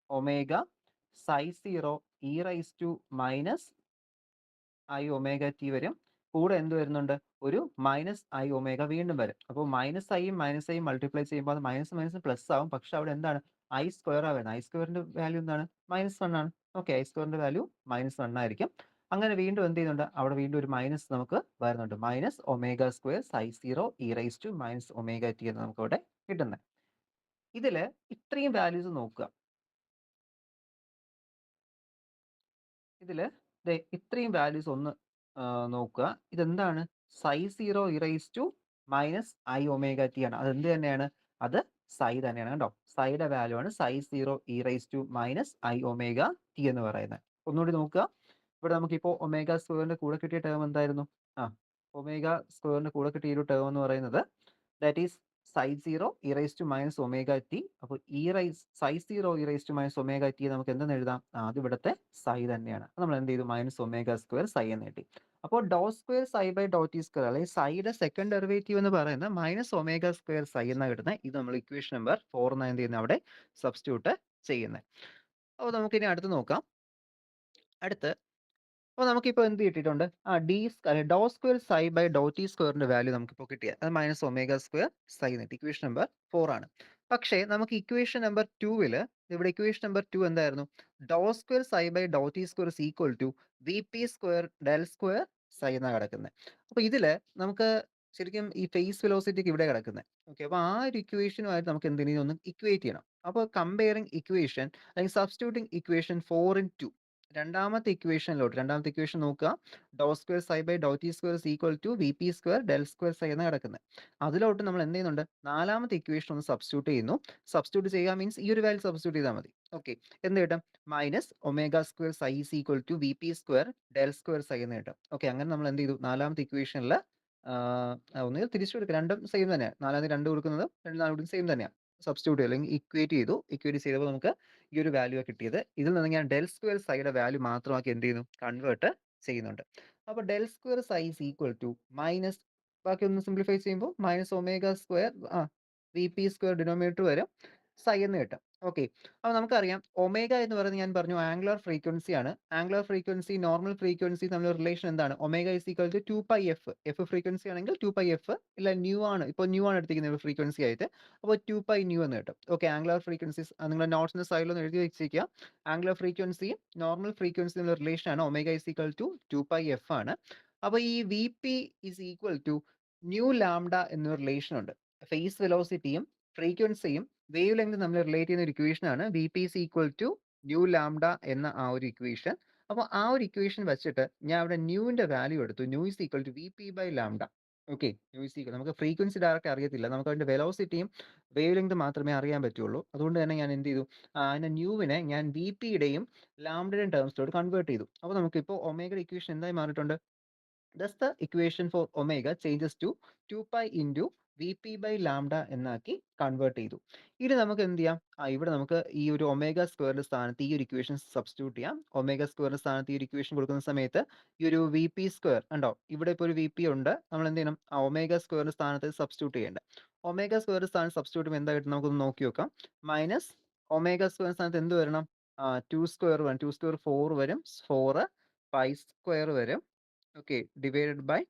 omega psi 0 e raise to minus i omega t വരും. കൂടെ എന്ത് വരുന്നുണ്ട്? ഒരു മൈനസ് ഐ ഒമേഗ വീണ്ടും വരും. അപ്പോൾ മൈനസ് ഐയും മൾട്ടിപ്ലൈ ചെയ്യുമ്പോൾ അത് മൈനസ് മൈനസ് പ്ലസ് ആവും. പക്ഷെ അവിടെ എന്താണ്? ഐ സ്ക്വയർ ആ വരുന്നത്. ഐ സ്ക്വയറിന്റെ വാല്യൂ എന്താണ്? -1 ആണ്. ഓക്കെ, ഐ സ്ക്വയറിന്റെ വാല്യൂ -1 ആയിരിക്കും. അങ്ങനെ വീണ്ടും എന്ത് ചെയ്യുന്നുണ്ട്? അവിടെ വീണ്ടും ഒരു മൈനസ് നമുക്ക് വരുന്നുണ്ട്. Minus omega square psi 0 e raise to minus omega t എന്ന് നമുക്ക് ഇവിടെ കിട്ടുന്നത്. ഇതില് ഇത്രയും വാല്യൂസ് നോക്കുക. ഇതില് ഇത്രയും വാല്യൂസ് ഒന്ന് നോക്കുക. ഇതെന്താണ്? Psi 0 e raise to minus i omega T ആണ്. അത് എന്ത് തന്നെയാണ്? അത് സൈ തന്നെയാണ് കേട്ടോ. സൈയുടെ വാല്യൂ ആണ് psi 0 e raise to minus i omega t എന്ന് പറയുന്നത്. ഒന്നുകൂടി നോക്കുക. ഇവിടെ നമുക്കിപ്പോൾ ഒമേഗ സ്ക്വയറിന്റെ കൂടെ കിട്ടിയ ടേം എന്തായിരുന്നു? ഒമേഗ സ്ക്വയറിന്റെ കൂടെ കിട്ടിയ ഒരു ടേം എന്ന് പറയുന്നത് that is psi 0 e raise to minus omega t. അപ്പോൾ psi 0 e raise to minus omega t നമുക്ക് എന്തെന്ന് എഴുതാം? അത് ഇവിടുത്തെ സൈ തന്നെയാണ്. നമ്മൾ എന്ത് ചെയ്തു? മൈനസ് ഒമേഗ സ്ക്വയർ സൈ എന്ന് കിട്ടി. അപ്പോൾ doh square psi by Dr t square അല്ലെങ്കിൽ സൈയുടെ സെക്കൻഡ് ഡെറിവേറ്റീവ് എന്ന് പറയുന്നത് മൈനസ് ഒമേഗ സ്ക്വയർ സൈ എന്നാണ് കിട്ടുന്നത്. ഇത് നമ്മൾ ഇക്വേഷൻ നമ്പർ 4 എന്നാണ് എന്ത് ചെയ്യുന്നത്? അവിടെ സബ്സ്റ്റിറ്റ്യൂട്ട് ചെയ്യുന്നത്. അപ്പോൾ നമുക്കിനി അടുത്ത് നോക്കാം. അടുത്ത് അപ്പോൾ നമുക്കിപ്പോൾ എന്ത് കിട്ടിയിട്ടുണ്ട്? Doh square psi by Dr t സ്ക്വയറിന്റെ വാല്യൂ നമുക്കിപ്പോൾ കിട്ടിയത് അത് മൈനസ് ഒമേഗ സ്ക്വയർ സൈ എന്നിട്ട് ഇക്വേഷൻ നമ്പർ 4 ആണ്. പക്ഷേ നമുക്ക് ഇക്വേഷൻ നമ്പർ 2 ഇവിടെ ഇക്വേഷൻ നമ്പർ 2 എന്തായിരുന്നു? Doh square psi by Dr t square is equal to V P square del square psi എന്നാണ് കിടക്കുന്നത്. അപ്പോൾ ഇതിൽ നമുക്ക് ശരിക്കും ഈ ഫേസ് വെലോസിറ്റിക്ക് ഇവിടെ കിടക്കുന്നത്. ഓക്കെ. അപ്പോൾ ആ ഒരു ഇക്വേഷനുമായിട്ട് നമുക്ക് എന്തിനെ ഒന്ന് ഇക്വേറ്റ് ചെയ്യണം. അപ്പോൾ കമ്പയറിംഗ് ഇക്വേഷൻ അല്ലെങ്കിൽ സബ്സ്റ്റിറ്റ്യൂട്ടിംഗ് ഇക്വേഷൻ 4 ഇൻ 2 രണ്ടാമത്തെ ഇക്വേഷൻ നോക്കുക. Doh square psi by Dr t square is equal to V P square del square psi എന്ന് കിടക്കുന്നത്. അതിലോട്ട് നമ്മൾ എന്ത് ചെയ്യുന്നുണ്ട്, നാലാമത്തെ ഇക്വേഷൻ ഒന്ന് സബ്സ്റ്റിറ്റ്യൂട്ട് ചെയ്യുന്നു. സബ്സ്റ്റിറ്റ്യൂട്ട് ചെയ്യുക മീൻസ് ഈ ഒരു വാല്യൂ സബ്സ്റ്റിറ്റ്യൂട്ട് ചെയ്താൽ മതി. ഓക്കെ. എന്ത് കിട്ടും? Minus omega square psi is equal to V P square del square psi എന്ന് കിട്ടും. ഓക്കെ. അങ്ങനെ നമ്മൾ എന്ത് ചെയ്തു, നാലാമത്തെ ഇക്വേഷനിൽ ഒന്നുകിൽ തിരിച്ചു കൊടുക്കുക, രണ്ടും സെയിം തന്നെയാണ്. 4 2 കൊടുക്കുന്നത് 2 4 സെയിം തന്നെയാണ്. സബ്സ്റ്റിറ്റ്യൂട്ട് അല്ലെങ്കിൽ ഇക്വേറ്റ് ചെയ്തു. ഇക്വേറ്റ് ചെയ്തപ്പോൾ നമുക്ക് ഈ ഒരു വാല്യൂ കിട്ടിയത്. ഇതിൽ നിന്ന് ഞാൻ ഡെൽ സ്ക്വയർ സൈയുടെ വാല്യൂ മാത്രമാക്കി എന്ത് ചെയ്യുന്നു, കൺവേർട്ട് ചെയ്യുന്നുണ്ട്. അപ്പോൾ del square psi is equal to minus, ബാക്കി ഒന്ന് സിംപ്ലിഫൈ ചെയ്യുമ്പോൾ minus omega square V P square denominator വരും, സൈ എന്ന് കിട്ടും. ഓക്കെ. അപ്പോൾ നമുക്കറിയാം ഒമേഗ എന്ന് പറയുന്നത് ഞാൻ പറഞ്ഞു ആംഗുലർ ഫ്രീക്വൻസി ആണ്. ആംഗുലർ ഫ്രീക്വൻസി നോർമൽ ഫ്രീക്വൻസി തമ്മിലുള്ള റിലേഷൻ എന്താണ്? Omega is equal to 2 f. F frequency ആണെങ്കിൽ 2 എഫ്, ഇല്ല ന്യൂ ആണ്, ഇപ്പോൾ ന്യൂ ആണ് എടുത്തിരിക്കുന്നത് ഫ്രീക്വൻസി ആയിട്ട്. അപ്പോൾ 2 ന്യൂ എന്ന് കിട്ടും. ഓക്കെ. ആംഗുലർ ഫ്രീക്വൻസീസ് നിങ്ങളുടെ നോട്ട്സിന്റെ സൈഡിലൊന്ന് എഴുതി വെച്ചിരിക്കുക. ആംഗുലർ ഫ്രീക്വൻസിയും നോർമൽ ഫ്രീക്വൻസി തമ്മിലുള്ള റിലേഷൻ ആണ് omega is equal to 2 f ആണ്. അപ്പോൾ ഈ v p is equal to nu lambda എന്നൊരു റിലേഷൻ ഉണ്ട്. ഫേസ് വെലോസിറ്റിയും ഫ്രീക്വൻസിയും വേവ് ലെങ്ത് തമ്മിൽ റിലേറ്റ് ചെയ്യുന്ന ഒരു ഇക്വേഷൻ ആണ് v p is equal to nu lambda എന്ന ആ ഒരു ഇക്വേഷൻ. അപ്പോൾ ആ ഒരു ഇക്വേഷൻ വെച്ചിട്ട് ഞാൻ അവിടെ ന്യൂവിന്റെ വാല്യൂ എടുത്തു. Nu is equal to V P by lambda. Okay. Nu is equal, നമുക്ക് ഫ്രീക്വൻസി ഡയറക്റ്റ് അറിയത്തില്ല, നമുക്ക് അതിന്റെ വെലോസിറ്റിയും വേവ് ലെങ്ത് മാത്രമേ അറിയാൻ പറ്റുള്ളൂ. അതുകൊണ്ട് തന്നെ ഞാൻ എന്ത് ചെയ്തു, അതിന്റെ ന്യൂവിനെ ഞാൻ വി പിയുടെയും ലാംഡയുടെയും ടേംസിലോട്ട് കൺവേർട്ട് ചെയ്തു. അപ്പോൾ നമുക്കിപ്പോൾ ഒമേഗയുടെ ഇക്വേഷൻ എന്തായി മാറിയിട്ടുണ്ട്? Thus the equation for omega changes to 2 pi into Vp by lambda എന്നാക്കി കൺവേർട്ട് ചെയ്തു. ഇനി നമുക്ക് എന്ത് ചെയ്യാം, ഇവിടെ നമുക്ക് ഈ ഒരു ഒമേഗ സ്ക്വയറിന്റെ സ്ഥാനത്ത് ഈ ഒരു ഇക്വേഷൻ സബ്സ്റ്റിറ്റ്യൂട്ട് ചെയ്യാം. ഒമേഗ സ്ക്വയറിന്റെ സ്ഥാനത്ത് ഈ ഒരു ഇക്വേഷൻ കൊടുക്കുന്ന സമയത്ത് ഈ ഒരു വി പി സ്ക്വയർ ഉണ്ടോ, ഇവിടെ ഇപ്പോൾ ഒരു വി പി ഉണ്ട്, നമ്മൾ എന്ത് ചെയ്യണം, ആ ഒമേഗ സ്ക്വയറിന്റെ സ്ഥാനത്ത് സബ്സ്റ്റിറ്റ്യൂട്ട് ചെയ്യേണ്ടത്. ഒമേഗ സ്ക്വയറിന്റെ സ്ഥാനത്ത് സബ്സ്റ്റിറ്റ്യൂട്ട് ചെയ്യുമ്പോൾ എന്താ കിട്ടും, നമുക്കൊന്ന് നോക്കി നോക്കാം. മൈനസ് ഒമേഗ സ്ക്വയറിന്റെ സ്ഥാനത്ത് എന്ത് വരണം, 2 സ്ക്വയർ വരും, 2 സ്ക്വയർ 4 വരും, 4 പൈ സ്ക്വയർ വരും. ഓക്കെ. ഡിവൈഡഡ് ബൈ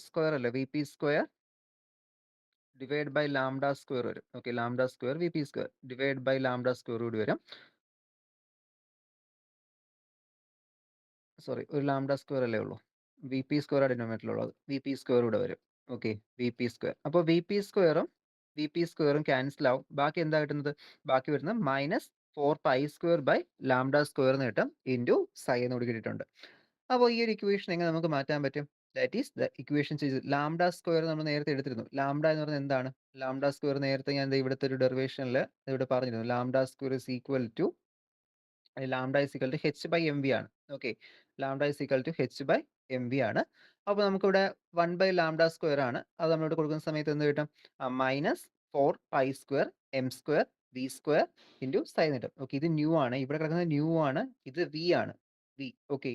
സ്ക്വയർ അല്ലേ, v P square divide by lambda square വരും. Okay. Lambda square V P square divide by lambda square കൂടി വരും. സോറി, ഒരു ലാംഡ സ്ക്വയർ അല്ലേ ഉള്ളൂ, വി പി സ്ക്വയർ ഡിനോമിനേറ്ററിലുള്ളത്, വി പി സ്ക്വയർ കൂടെ വരും. ഓക്കെ. വി പി സ്ക്വയർ, അപ്പോൾ വി പി സ്ക്വയറും ക്യാൻസൽ ആവും. ബാക്കി എന്താ കിട്ടുന്നത്, ബാക്കി വരുന്നത് minus 4 pi square by lambda square എന്ന് കിട്ടും, ഇൻറ്റു സൈ എന്ന് കൂടി കിട്ടിയിട്ടുണ്ട്. അപ്പോൾ ഈ ഒരു ഇക്വേഷൻ എങ്ങനെ നമുക്ക് മാറ്റാൻ പറ്റും? That is the equation lambda square നമ്മൾ നേരത്തെ എടുത്തിരുന്നു. ലാംഡ എന്ന് പറയുന്നത് എന്താണ്? ലാംഡ സ്ക്വയർ നേരത്തെ ഞാൻ ഇവിടുത്തെ ഒരു ഡെറിവേഷനിൽ ഇവിടെ പറഞ്ഞിരുന്നു. Lambda square is equal to lambda is equal to H by m v ആണ്. Okay. Lambda is equal to H by m v ആണ്. അപ്പോൾ നമുക്കിവിടെ 1 ബൈ ലാംഡ സ്ക്വയർ ആണ്. അത് നമ്മളിവിടെ കൊടുക്കുന്ന സമയത്ത് എന്ത് കിട്ടും, minus 4 pi square M square V square into sine കിട്ടും. ഓക്കെ. ഇത് ന്യൂ ആണ്, ഇവിടെ കിടക്കുന്നത് ന്യൂ ആണ്, ഇത് വി ആണ്, വി. ഓക്കെ.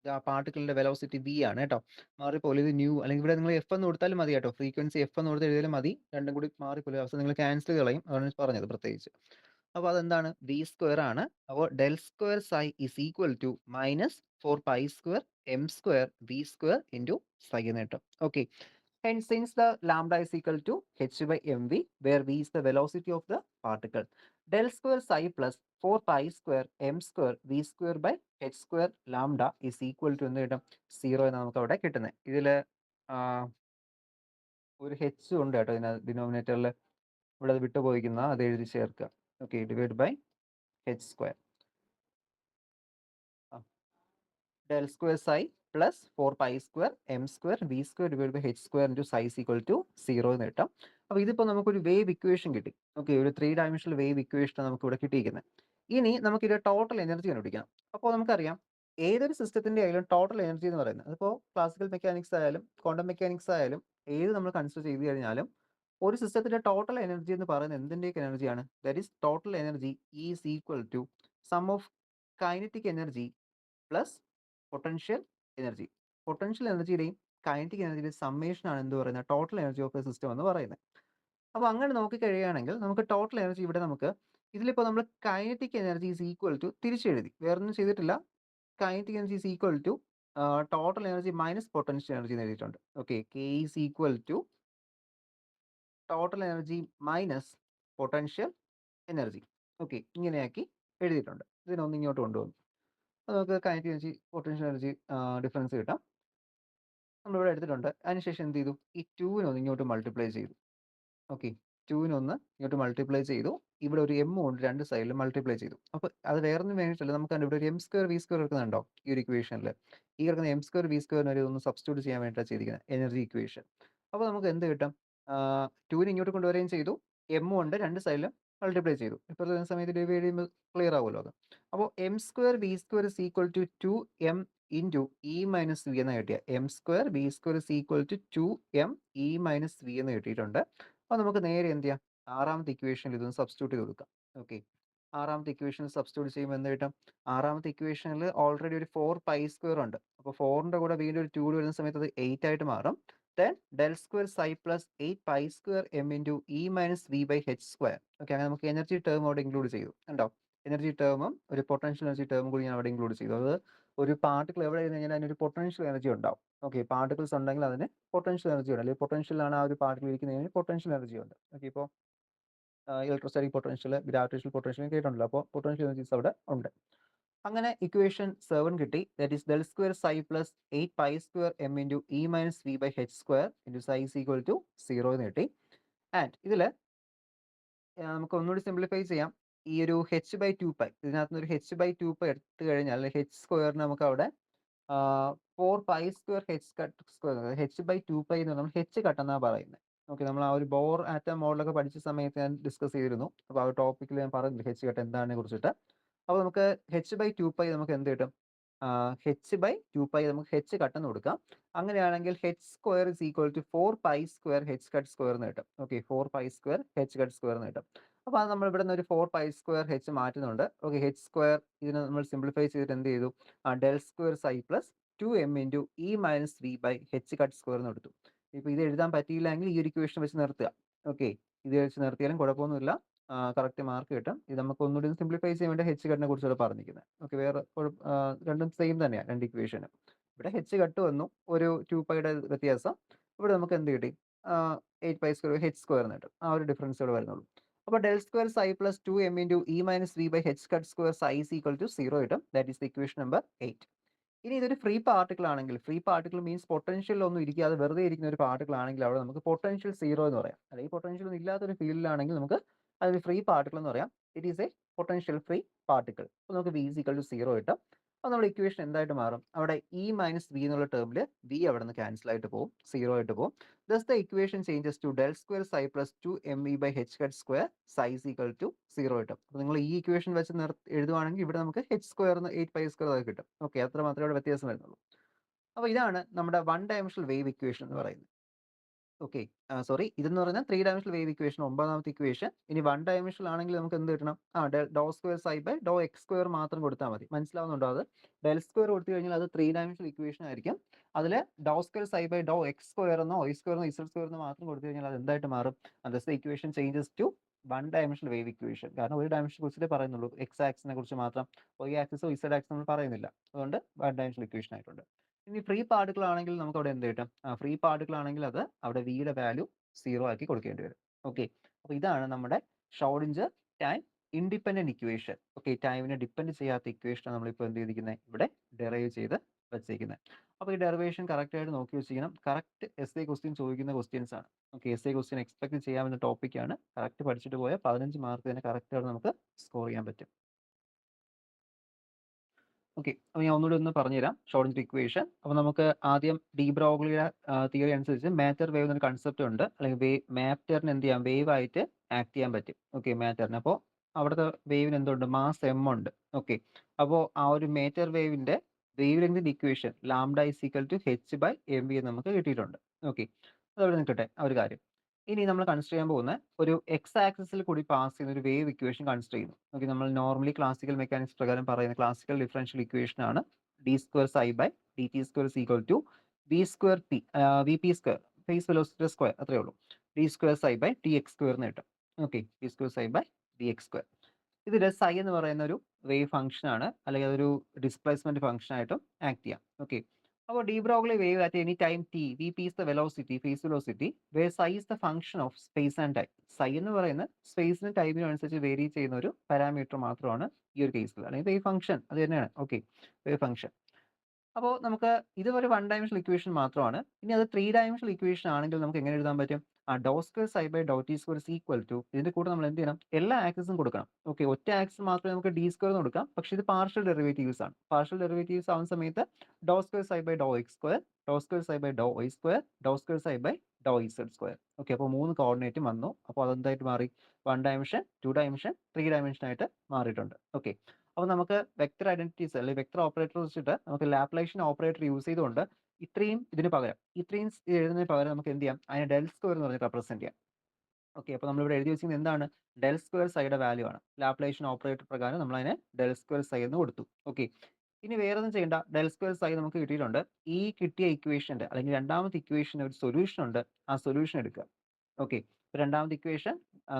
ആ പാർട്ടിക്കിളിന്റെ വെലോസിറ്റി വി ആണ് കേട്ടോ, മാറിപ്പോലെ ഇത് ന്യൂ, അല്ലെങ്കിൽ ഇവിടെ നിങ്ങൾ എഫ് എന്ന് കൊടുത്താലും മതി കേട്ടോ, ഫ്രീക്വൻസി എഫ് എന്ന് കൊടുത്ത് എഴുതിയാലും മതി, രണ്ടും കൂടി മാറിപ്പോലെ അവസ്ഥ നിങ്ങൾ ക്യാൻസൽ കളയും, അതാണ് പറഞ്ഞത് പ്രത്യേകിച്ച്. അപ്പോൾ അതെന്താണ്, വി സ്ക്വയർ ആണ്. അപ്പോൾ del square psi is equal to minus 4 pi square M square V square into psi എന്ന് കിട്ടും. Okay. Hence, since the lambda is equal to h by mv, where v is the velocity of the particle, del square psi plus 4 pi square m square v square by h square lambda is equal to എന്ത് കിട്ടും, 0 എന്ന് നമുക്ക് അവിടെ കിട്ടുന്നത്. ഇതിൽ ഒരു h ഉണ്ട് കേട്ടോ ഇതിനകത്ത് ഡിനോമിനേറ്ററിൽ, ഇവിടെ അത് വിട്ടുപോയിക്കുന്ന അത് എഴുതി ചേർക്കുക. ഓക്കെ. ഡിവൈഡ് ബൈ h സ്ക്വയർ del square psi plus 4 pi square m square v square divided by h square into psi is equal to 0 എന്ന് കിട്ടും. അപ്പോൾ ഇതിപ്പോൾ നമുക്കൊരു വേവ് ഇക്വേഷൻ കിട്ടി. ഓക്കെ. ഒരു 3 ഡയമെൻഷണൽ വേവ് ഇക്വേഷൻ നമുക്ക് ഇവിടെ കിട്ടിയിരിക്കുന്നത്. ഇനി നമുക്കിത് ടോട്ടൽ എനർജി കണ്ടുപിടിക്കണം. അപ്പോൾ നമുക്കറിയാം ഏതൊരു സിസ്റ്റത്തിന്റെ ആയാലും ടോട്ടൽ എനർജി എന്ന് പറയുന്നത്, അതിപ്പോൾ ക്ലാസിക്കൽ മെക്കാനിക്സ് ആയാലും ക്വാണ്ടം മെക്കാനിക്സ് ആയാലും ഏത് നമ്മൾ കൺസിഡർ ചെയ്ത് കഴിഞ്ഞാലും ഒരു സിസ്റ്റത്തിന്റെ ടോട്ടൽ എനർജി എന്ന് പറയുന്നത് എന്തിൻ്റെയൊക്കെ എനർജിയാണ്? That is total energy is equal to sum of kinetic energy plus potential energy. Potential എനർജിയുടെയും കൈനറ്റിക് എനർജിയുടെയും സമ്മേഷൻ ആണ് എന്ത് പറയുന്നത്, total energy of a system എന്ന് പറയുന്നത്. അപ്പോൾ അങ്ങനെ നോക്കിക്കഴിയുകയാണെങ്കിൽ നമുക്ക് ടോട്ടൽ എനർജി ഇവിടെ നമുക്ക് ഇതിലിപ്പോൾ നമ്മൾ kinetic energy is equal to തിരിച്ചെഴുതി, വേറൊന്നും ചെയ്തിട്ടില്ല. Kinetic energy is equal to total energy minus potential energy എന്ന് എഴുതിയിട്ടുണ്ട്. Okay. K is equal to total energy minus potential energy. Okay. ഇങ്ങനെയാക്കി എഴുതിയിട്ടുണ്ട്. ഇതിനൊന്ന് ഇങ്ങോട്ട് കൊണ്ടുവന്നു, നമുക്ക് kinetic energy potential energy difference കിട്ടാം. നമ്മളിവിടെ എടുത്തിട്ടുണ്ട്. അതിനുശേഷം എന്ത് ചെയ്തു? ഈ 2-നെ ഇങ്ങോട്ട് മൾട്ടിപ്ലൈ ചെയ്തു. ഓക്കെ. 2-നെ ഇങ്ങോട്ട് മൾട്ടിപ്ലൈ ചെയ്തു. ഇവിടെ ഒരു എം കൊണ്ട് 2 സൈഡിലും മൾട്ടിപ്ലൈ ചെയ്തു. അപ്പോൾ അത് വേറൊന്നും വേണ്ടിയിട്ടല്ല. നമുക്ക് കണ്ടോ ഇവിടെ ഒരു എം സ്ക്വയർ വി സ്ക്വയർ കിടക്കുന്നുണ്ടോ ഈ ഒരു ഇക്വേഷനിൽ? ഈ കിടക്കുന്ന എം സ്ക്വയർ വി സ്ക്വയറിന് ഒന്ന് സബ്സ്റ്റിറ്റ്യൂട്ട് ചെയ്യാൻ വേണ്ടിയിട്ടാണ് ചെയ്തിരിക്കുന്നത് എനർജി ഇക്വേഷൻ. അപ്പോൾ നമുക്ക് എന്ത് കിട്ടും? 2-നെ ഇങ്ങോട്ട് കൊണ്ടുവരികയും ചെയ്തു. എം കൊണ്ട് 2 സൈഡിലും മൾട്ടിപ്ലൈ ചെയ്തു. ഇപ്പോൾ വരുന്ന സമയത്ത് ഡിവൈഡ് ചെയ്യുമ്പോൾ ക്ലിയർ ആവുമല്ലോ അത്. അപ്പോൾ m square V square is equal to 2m into E minus V എന്ന് കിട്ടിയ m square V square is equal to 2m e minus V എന്ന് കിട്ടിയിട്ടുണ്ട്. അപ്പോൾ നമുക്ക് നേരെ എന്ത് ചെയ്യാം? ആറാമത്തെ ഇക്വേഷനിൽ ഇതൊന്ന് സബ്സ്റ്റിറ്റ്യൂട്ട് ചെയ്ത് കൊടുക്കാം. ഓക്കെ. ആറാമത്തെ ഇക്വേഷനിൽ സബ്സ്റ്റിറ്റ്യൂട്ട് ചെയ്യുമ്പോൾ എന്ത് കിട്ടും? ആറാമത്തെ ഇക്വേഷനിൽ ഓൾറെഡി ഒരു 4π² ഉണ്ട്. അപ്പോൾ 4ന്റെ കൂടെ വീണ്ടും ഒരു 2 വരുന്ന സമയത്ത് അത് 8 ആയിട്ട് മാറും. Then del square psi plus 8π² m into E minus V by h square. Okay. അങ്ങനെ നമുക്ക് എനർജി ടേം അവിടെ ഇൻക്ലൂഡ് ചെയ്തു. കണ്ടോ? എനർജി ടേമും ഒരു പൊട്ടൻഷ്യൽ എനർജി ടേമും കൂടി ഞാൻ അവിടെ ഇൻക്ലൂഡ് ചെയ്തു. അത് ഒരു പാർട്ടിക്കിൾ എവിടെ ഇരുന്ന് കഴിഞ്ഞാൽ അതിനൊരു പൊട്ടൻഷ്യൽ എനർജി ഉണ്ടാവും. ഓക്കെ. പാർട്ടിക്കിൾസ് ഉണ്ടെങ്കിൽ അതിന് പൊട്ടൻഷ്യൽ എനർജി ഉണ്ട്. അല്ലെങ്കിൽ പൊട്ടൻഷ്യലാണ് ആ ഒരു പാർട്ടിക്കിൾ ഇരിക്കുന്നതിന് പൊട്ടൻഷ്യൽ എനർജി ഉണ്ട്. ഓക്കെ. ഇപ്പോൾ ഇലക്ട്രോസ്റ്റാറ്റിക് പൊട്ടൻഷ്യൽ, ഗ്രാവിറ്റേഷണൽ പൊട്ടൻഷ്യൽ കേട്ടിട്ടുണ്ടല്ലോ. അപ്പോൾ പൊട്ടൻഷ്യൽ എനർജീസ് അവിടെ ഉണ്ട്. അങ്ങനെ ഇക്വേഷൻ 7 കിട്ടി. That is del square psi plus 8π² m into E minus V by h square into psi is equal to 0 എന്ന് കിട്ടി. ആൻഡ് ഇതിൽ നമുക്ക് ഒന്നുകൂടി സിംപ്ലിഫൈ ചെയ്യാം. ഈ ഒരു h/2π ഇതിനകത്ത് നിന്ന് ഒരു h/2π എടുത്തു കഴിഞ്ഞാൽ h സ്ക്വയറിന് നമുക്ക് അവിടെ 4π² h കട്ട് സ്ക്വയർ h/2π എന്ന് നമ്മൾ h കട്ട് എന്നാണ് പറയുന്നത്. ഓക്കെ. നമ്മൾ ആ ഒരു ബോർ ആറ്റം മോഡലൊക്കെ പഠിച്ച സമയത്ത് ഞാൻ ഡിസ്കസ് ചെയ്തിരുന്നു. അപ്പോൾ ആ ഒരു ടോപ്പിക്കിൽ ഞാൻ പറഞ്ഞില്ല h കട്ട് എന്താണെന്നെ കുറിച്ചിട്ട്. അപ്പോൾ നമുക്ക് h/2π നമുക്ക് എന്ത് കിട്ടും? h/2π നമുക്ക് h കട്ട് എന്ന് കൊടുക്കാം. അങ്ങനെയാണെങ്കിൽ h square is equal to 4π² h cut square എന്ന് കിട്ടും. ഓക്കെ. 4π² h കട്ട് സ്ക്വയർ എന്ന് കിട്ടും. അപ്പോൾ അത് നമ്മൾ ഇവിടെ നിന്ന് ഒരു 4π² h മാറ്റുന്നുണ്ട്. ഓക്കെ. h സ്ക്വയർ ഇതിനെ നമ്മൾ സിംപ്ലിഫൈ ചെയ്തിട്ട് എന്ത് ചെയ്തു? Del square psi plus 2m into E minus V by H cut square എന്ന് എടുത്തു. ഇപ്പോൾ ഇത് എഴുതാൻ പറ്റിയില്ലെങ്കിൽ ഈ ഒരു ഇക്വേഷൻ വെച്ച് നിർത്തുക. ഓക്കെ. ഇത് വെച്ച് നിർത്തിയാലും കുഴപ്പമൊന്നുമില്ല. കറക്റ്റ് മാർക്ക് കിട്ടും. ഇത് നമുക്ക് ഒന്നുകൂടി സിംപ്ലിഫൈ ചെയ്യാൻ വേണ്ടി h കട്ടിനെ കുറിച്ചാണ് പറഞ്ഞിരിക്കുന്നത്. ഓക്കെ. വേറെ രണ്ടും സെയിം തന്നെയാണ് രണ്ട് ഇക്വേഷനും. ഇവിടെ h കട്ട് വന്നു. ഒരു 2πയുടെ വ്യത്യാസം. ഇവിടെ നമുക്ക് എന്ത് കിട്ടി? 8π² h സ്ക്വയർ എന്ന് കിട്ടും. ആ ഒരു ഡിഫറൻസ് ഇവിടെ വരുന്നുള്ളൂ. അപ്പോൾ del square psi plus 2m into E minus V by H cut square psi is equal to 0 കിട്ടും. That is the equation number 8. ഇനി ഇതൊരു ഫ്രീ പാർട്ടിക്കിൾ ആണെങ്കിൽ, ഫ്രീ പാർട്ടിക്കിൾ മീൻസ് പൊട്ടൻഷ്യൽ ഒന്നും ഇരിക്കാതെ വെറുതെ ഇരിക്കുന്ന ഒരു പാർട്ടിക്കിൾ ആണെങ്കിൽ അവിടെ നമുക്ക് പൊട്ടൻഷ്യൽ 0 എന്ന് പറയാം. അല്ലെങ്കിൽ പൊട്ടൻഷ്യൽ ഒന്നും ഇല്ലാത്തൊരു ഫീൽഡിലാണെങ്കിൽ നമുക്ക് അതൊരു ഫ്രീ പാർട്ടിക്കിൾ എന്ന് പറയാം. It is A potential free particle. അപ്പോൾ നമുക്ക് v ഈസ് ഈക്വൽ ടു 0 കിട്ടും. അപ്പോൾ നമ്മുടെ ഇക്വേഷൻ എന്തായിട്ട് മാറും? അവിടെ ഇ മൈനസ് വി എന്നുള്ള ടേമിൽ വി അവിടെ നിന്ന് ക്യാൻസൽ ആയിട്ട് പോകും, 0 ആയിട്ട് പോകും. Thus the equation changes to del square psi plus 2m by H cut square psi is equal to 0 കിട്ടും. അപ്പോൾ നിങ്ങൾ ഈ ഇക്വേഷൻ വെച്ച് എഴുതുവാണെങ്കിൽ ഇവിടെ നമുക്ക് h സ്ക്വയറിന് 8π² ആയി കിട്ടും. ഓക്കെ. അത്ര മാത്രമേ ഇവിടെ വ്യത്യാസം വരുന്നുള്ളൂ. അപ്പോൾ ഇതാണ് നമ്മുടെ 1 ഡയമെൻഷണൽ വേവ് ഇക്വേഷൻ എന്ന് പറയുന്നത്. ഓക്കെ. സോറി, ഇതെന്ന് പറഞ്ഞാൽ 3 ഡയമെൻഷണൽ വേവ് ഇക്വേഷൻ 9ാമത്തെ ഇക്വേഷൻ. ഇനി 1 ഡയമെൻഷണൽ ആണെങ്കിൽ നമുക്ക് എന്ത് കിട്ടണം? Doh square psi by Dr X square മാത്രം കൊടുത്താൽ മതി. മനസ്സിലാവുന്നുണ്ടോ? അത് ഡെൽ സ്ക്വയർ കൊടുത്തു കഴിഞ്ഞാൽ അത് 3 ഡയമെൻഷണൽ ഇക്വേഷൻ ആയിരിക്കും. അതിൽ doh square psi by Dr X square എന്നോ y സ്ക്വയർ എന്നോ z സ്ക്വയർ എന്നോ മാത്രം കൊടുത്തു കഴിഞ്ഞാൽ അത് എന്തായിട്ട് മാറും? Thus the equation changes to 1 dimensional wave equation. കാരണം ഒരു ഡയമെൻഷനെ കുറിച്ചിട്ടേ പറയുന്നുള്ളൂ. എക്സ് ആക്സിനെ കുറിച്ച് മാത്രം, y ആക്സിസോ z ആക്സിസോ നമ്മൾ പറയുന്നില്ല. അതുകൊണ്ട് 1 ഡയമെൻഷണൽ ഇക്വേഷൻ ആയിട്ടുണ്ട്. ഇനി ഫ്രീ പാർട്ടിക്കിൾ ആണെങ്കിൽ നമുക്ക് അവിടെ എന്ത് കിട്ടും? ഫ്രീ പാർട്ടിക്കിൾ ആണെങ്കിൽ അത് അവിടെ വിയുടെ വാല്യൂ 0 ആക്കി കൊടുക്കേണ്ടി വരും. ഓക്കെ. അപ്പോൾ ഇതാണ് നമ്മുടെ Schrodinger time independent equation. Okay. ടൈമിനെ ഡിപ്പെൻഡ് ചെയ്യാത്ത ഇക്വേഷൻ നമ്മളിപ്പോൾ എന്ത് ചെയ്തിരിക്കുന്നത്? ഇവിടെ ഡെറൈവ് ചെയ്ത് വെച്ചിരിക്കുന്നത്. അപ്പോൾ ഈ ഡെറിവേഷൻ കറക്റ്റ് ആയിട്ട് നോക്കി വെച്ചിരിക്കണം. കറക്റ്റ് എസ് എ ക്വസ്റ്റ്യൻ ചോദിക്കുന്ന ക്വസ്റ്റ്യൻസ് ആണ്. Okay. S A question expect ചെയ്യാവുന്ന ടോപ്പിക്കാണ്. കറക്റ്റ് പഠിച്ചിട്ട് പോയാൽ 15 മാർക്ക് തന്നെ കറക്റ്റ് ആയിട്ട് നമുക്ക് സ്കോർ ചെയ്യാൻ പറ്റും. ഓക്കെ. അപ്പോൾ ഞാൻ ഒന്നുകൂടി ഒന്ന് പറഞ്ഞുതരാം ഷ്രോഡിഞ്ചർ ഇക്വേഷൻ. അപ്പോൾ നമുക്ക് ആദ്യം ഡി ബ്രോഗ്ലിയുടെ തിയറി അനുസരിച്ച് മാറ്റർ വേവ് എന്നൊരു കൺസെപ്റ്റ് ഉണ്ട്. അല്ലെങ്കിൽ മാറ്ററിന് എന്ത് ചെയ്യാം? വേവ് ആയിട്ട് ആക്ട് ചെയ്യാൻ പറ്റും. ഓക്കെ. മാറ്ററിന് അപ്പോൾ അവിടുത്തെ വേവിന് എന്തുണ്ട്? മാസ് എം ഉണ്ട്. ഓക്കെ. അപ്പോൾ ആ ഒരു മാറ്റർ വേവിന്റെ വേവ് ലെങ്തിന്റെ equation lambda is equal to h by m v എന്ന് നമുക്ക് കിട്ടിയിട്ടുണ്ട്. ഓക്കെ. അതവിടെ നിൽക്കട്ടെ ആ ഒരു കാര്യം. ഇനി നമ്മൾ കൺസിഡർ ചെയ്യാൻ പോകുന്ന ഒരു എക്സ് ആക്സിസിൽ കൂടി പാസ് ചെയ്യുന്ന ഒരു വേവ് ഇക്വേഷൻ കൺസിഡർ ചെയ്യുന്നു. ഓക്കെ. നമ്മൾ നോർമലി ക്ലാസിക്കൽ മെക്കാനിക്സ് പ്രകാരം പറയുന്ന ക്ലാസിക്കൽ ഡിഫറൻഷ്യൽ ഇക്വേഷൻ ആണ് d square psi by d t square is equal to v square p v P square phase velocity square അത്രേ ഉള്ളൂ. D square psi by t x square എന്ന് കിട്ടും. Okay. D square psi by d x square. ഇതിൽ psi എന്ന് പറയുന്ന ഒരു wave function ആണ്, അല്ലെങ്കിൽ അതൊരു ഡിസ്പ്ലേസ്മെന്റ് ഫംഗ്ഷൻ ആയിട്ടും ആക്ട് ചെയ്യാം. ഓക്കെ. അപ്പോൾ de Broglie wave at any time t v p is the velocity phase velocity where psi is the function of space and time. Psi എന്ന് പറയുന്ന സ്പേസിനും ടൈമിനും അനുസരിച്ച് വേരി ചെയ്യുന്ന ഒരു പാരാമീറ്റർ മാത്രമാണ് ഈ ഒരു കേസിൽ, അല്ലെങ്കിൽ വേവ് ഫംഗ്ഷൻ അത് തന്നെയാണ്. ഓക്കെ. Wave function. അപ്പോൾ നമുക്ക് ഇത് ഒരു 1 ഡയമെൻഷണൽ ഇക്വേഷൻ മാത്രമാണ്. ഇനി അത് 3 ഡയമെൻഷണൽ ഇക്വേഷൻ ആണെങ്കിൽ നമുക്ക് എങ്ങനെ എഴുതാൻ പറ്റും? Doh square psi by Dr t square is equal to ഇതിന്റെ കൂടെ നമ്മൾ എന്ത് ചെയ്യണം? എല്ലാ ആക്സിസും കൊടുക്കണം. ഓക്കെ, ഒറ്റ ആക്സിസ് മാത്രമേ നമുക്ക് ഡി സ്ക്വയർ എന്ന് കൊടുക്കാം. പക്ഷേ ഇത് പാർഷ്യൽ ഡെറിവേറ്റീവ്സ് ആണ്. പാർഷ്യൽ ഡെറിവേറ്റീവ്സ് ആവുന്ന സമയത്ത് doh square psi by Dr X square, Dr square psi by Dr y square, Dr square psi by Dr z square. Okay, അപ്പോൾ 3 കോർഡിനേറ്റും വന്നു. അപ്പോൾ അതെന്തായിട്ട് മാറി? 1 ഡയമെൻഷൻ, 2 ഡയമെൻഷൻ, 3 ഡയമെൻഷൻ ആയിട്ട് മാറിയിട്ടുണ്ട്. ഓക്കെ, അപ്പോൾ നമുക്ക് വെക്റ്റർ ഐഡന്റിറ്റീസ് അല്ലെങ്കിൽ വെക്റ്റർ ഓപ്പറേറ്റർ വെച്ചിട്ട് നമുക്ക് ലാപ്ലേഷ്യൻ ഓപ്പറേറ്റർ യൂസ് ചെയ്തുകൊണ്ട് ഇത്രയും ഇതിന് പകരം ഇത്രയും എഴുതുന്നതിന് പകരം നമുക്ക് എന്ത് ചെയ്യാം? അതിനെ ഡെൽ സ്ക്വയർ എന്ന് പറഞ്ഞ് റെപ്രസെന്റ് ചെയ്യാം. ഓക്കെ, അപ്പോൾ നമ്മളിവിടെ എഴുതി വെച്ചിരിക്കുന്നത് എന്താണ്? ഡെൽ സ്ക്വയർ സൈയുടെ വാല്യൂ ആണ്. ലാപ്ലേഷ്യൻ ഓപ്പറേറ്റർ പ്രകാരം നമ്മൾ അതിനെ ഡെൽ സ്ക്വയർ സൈ എന്ന് കൊടുത്തു. ഓക്കെ, ഇനി വേറെ ഒന്നും ചെയ്യേണ്ട. ഡെൽ സ്ക്വയർ സൈ നമുക്ക് കിട്ടിയിട്ടുണ്ട്. ഈ കിട്ടിയ ഇക്വേഷന്റെ അല്ലെങ്കിൽ രണ്ടാമത്തെ ഇക്വേഷന് ഒരു സൊല്യൂഷൻ ഉണ്ട്. ആ സൊല്യൂഷൻ എടുക്കുക. ഓക്കെ, രണ്ടാമത്തെ ഇക്വേഷൻ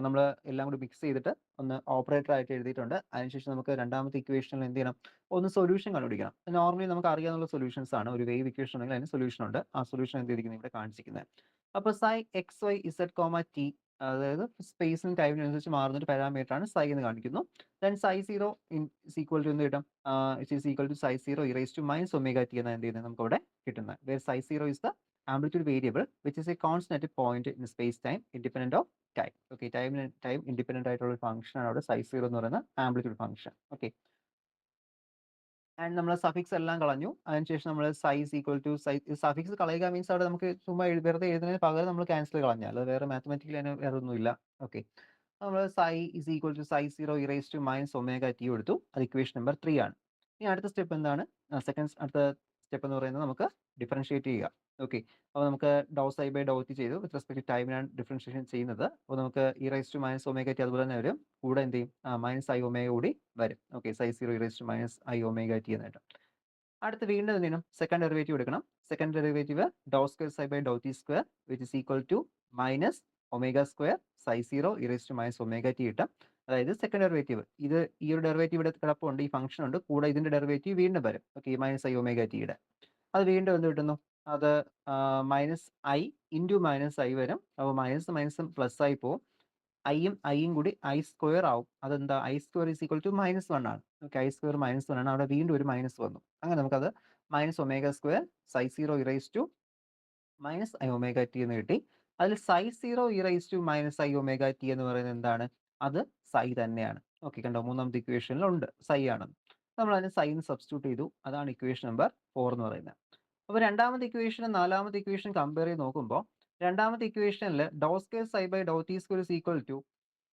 നമ്മൾ എല്ലാം കൂടി മിക്സ് ചെയ്തിട്ട് ഒന്ന് ഓപ്പറേറ്റർ ആയിട്ട് എഴുതിയിട്ടുണ്ട്. അതിനുശേഷം നമുക്ക് രണ്ടാമത്തെ ഇക്വേഷനിൽ എന്ത് ചെയ്യണം? ഒന്ന് സൊല്യൂഷൻ കണ്ടുപിടിക്കണം. നോർമലി നമുക്ക് അറിയാവുന്ന സൊല്യൂഷൻസ് ആണ്. ഒരു വേവ് ഇക്വേഷൻ ഉണ്ടെങ്കിൽ അതിന് സൊല്യൂഷൻ ഉണ്ട്. ആ സൊല്യൂഷൻ എന്ത് ചെയ്തിരിക്കുന്നത് ഇവിടെ കാണിച്ചിരിക്കുന്നത്. അപ്പോൾ psi x y z comma t, അതായത് സ്പേസിനും ടൈമിനനുസരിച്ച് മാറുന്ന ഒരു പാരാമീറ്റർ ആണ് സൈ എന്ന് കാണിക്കുന്നു. Then psi zero is equal to എന്ത് കിട്ടും? It is equal to psi zero e raise to minus omega t എന്നാണ് എന്ത് ചെയ്യുന്നത് നമുക്ക് ഇവിടെ കിട്ടുന്നത്. Where psi zero is the amplitude variable which is a constant at a point in space time independent of time. Okay, time independent ആയിട്ടുള്ള ഒരു function ആണ് അവിടെ സൈ സീറോ എന്ന് പറയുന്ന ആംപ്ലിറ്റ്യൂഡ് ഫംഗ്ഷൻ. ഓക്കെ, ആൻഡ് നമ്മൾ സഫിക്സ് എല്ലാം കളഞ്ഞു. അതിനുശേഷം നമ്മൾ സൈസ് ഈക്വൽ ടു സഫിക്സ് കളയുക മീൻസ് അവിടെ നമുക്ക് ചുമ്മാ വെറുതെ എഴുതുന്നതിന് പകരം നമ്മൾ ക്യാൻസൽ കളഞ്ഞാൽ അത് വേറെ മാത്തമാറ്റിക്കലി അതിന് വേറെ ഒന്നുമില്ല. ഓക്കെ, നമ്മൾ psi is equal to psi zero e raise to minus omega t എടുത്തു. അത് ഇക്വേഷൻ നമ്പർ 3 ആണ്. ഇനി അടുത്ത സ്റ്റെപ്പ് എന്താണ്? അടുത്ത സ്റ്റെപ്പ് എന്ന് പറയുന്നത് നമുക്ക് ഡിഫറൻഷിയേറ്റ് ചെയ്യുക. ഓക്കെ, അപ്പോൾ നമുക്ക് ഡോ സൈ ബൈ ഡോ ടി ചെയ്തു. വിത്ത് റെസ്പെക്ട് ടു ടൈമിനാണ് ഡിഫറൻഷിയേഷൻ ചെയ്യുന്നത്. അപ്പോൾ നമുക്ക് e raise to minus omega t അതുപോലെ തന്നെ വരും. കൂടെ എന്ത് ചെയ്യും? മൈനസ് ഐ ഒമേഗ കൂടി വരും. Okay, psi zero e raise to minus i omega t എന്നായിട്ട്. അടുത്ത് വീണ്ടും എന്ത് ചെയ്യണം? സെക്കൻഡ് ഡെറിവേറ്റീവ് എടുക്കണം. Second derivative doh square psi by Dr t square which is equal to minus omega square psi zero e raise to minus omega t കിട്ടും. അതായത് second derivative ഇത് ഈ ഒരു ഡെറിവേറ്റീവ് ഇവിടെ കിടപ്പുണ്ട്, ഈ ഫംഗ്ഷൻ ഉണ്ട്. കൂടെ ഇതിന്റെ ഡെറിവേറ്റീവ് വീണ്ടും വരും. ഓക്കെ, മൈനസ് ഐ ഒമേഗ ടിയുടെ അത് വീണ്ടും എന്ത് കിട്ടുന്നു? അത് minus i into minus i വരും. അപ്പോൾ മൈനസ് മൈനസും പ്ലസ് ആയി പോകും. ഐയും കൂടി ഐ സ്ക്വയർ ആവും. അതെന്താ? I square is equal to minus 1 ആണ്. ഓക്കെ, ഐ സ്ക്വയർ മൈനസ് 1 ആണ്. അവിടെ വീണ്ടും ഒരു മൈനസ് വന്നു. അങ്ങനെ നമുക്കത് minus omega square psi zero e raise to minus i omega t എന്ന് കിട്ടി. അതിൽ psi zero e raise to minus i omega t എന്ന് പറയുന്നത് എന്താണ്? അത് സൈ തന്നെയാണ്. ഓക്കെ, കണ്ടോ? മൂന്നാമത്തെ ഇക്വേഷനിൽ ഉണ്ട് സൈ ആണെന്ന്. നമ്മൾ അതിന് സൈൻ സബ്സ്റ്റിറ്റ്യൂട്ട് ചെയ്തു. അതാണ് ഇക്വേഷൻ നമ്പർ 4 എന്ന് പറയുന്നത്. അപ്പോൾ രണ്ടാമത്തെ ഇക്വേഷനും നാലാമത്തെ ഇക്വേഷൻ കമ്പയർ ചെയ്ത് നോക്കുമ്പോൾ രണ്ടാമത്തെ ഇക്വേഷനിൽ doh square psi by Dr t square is equal to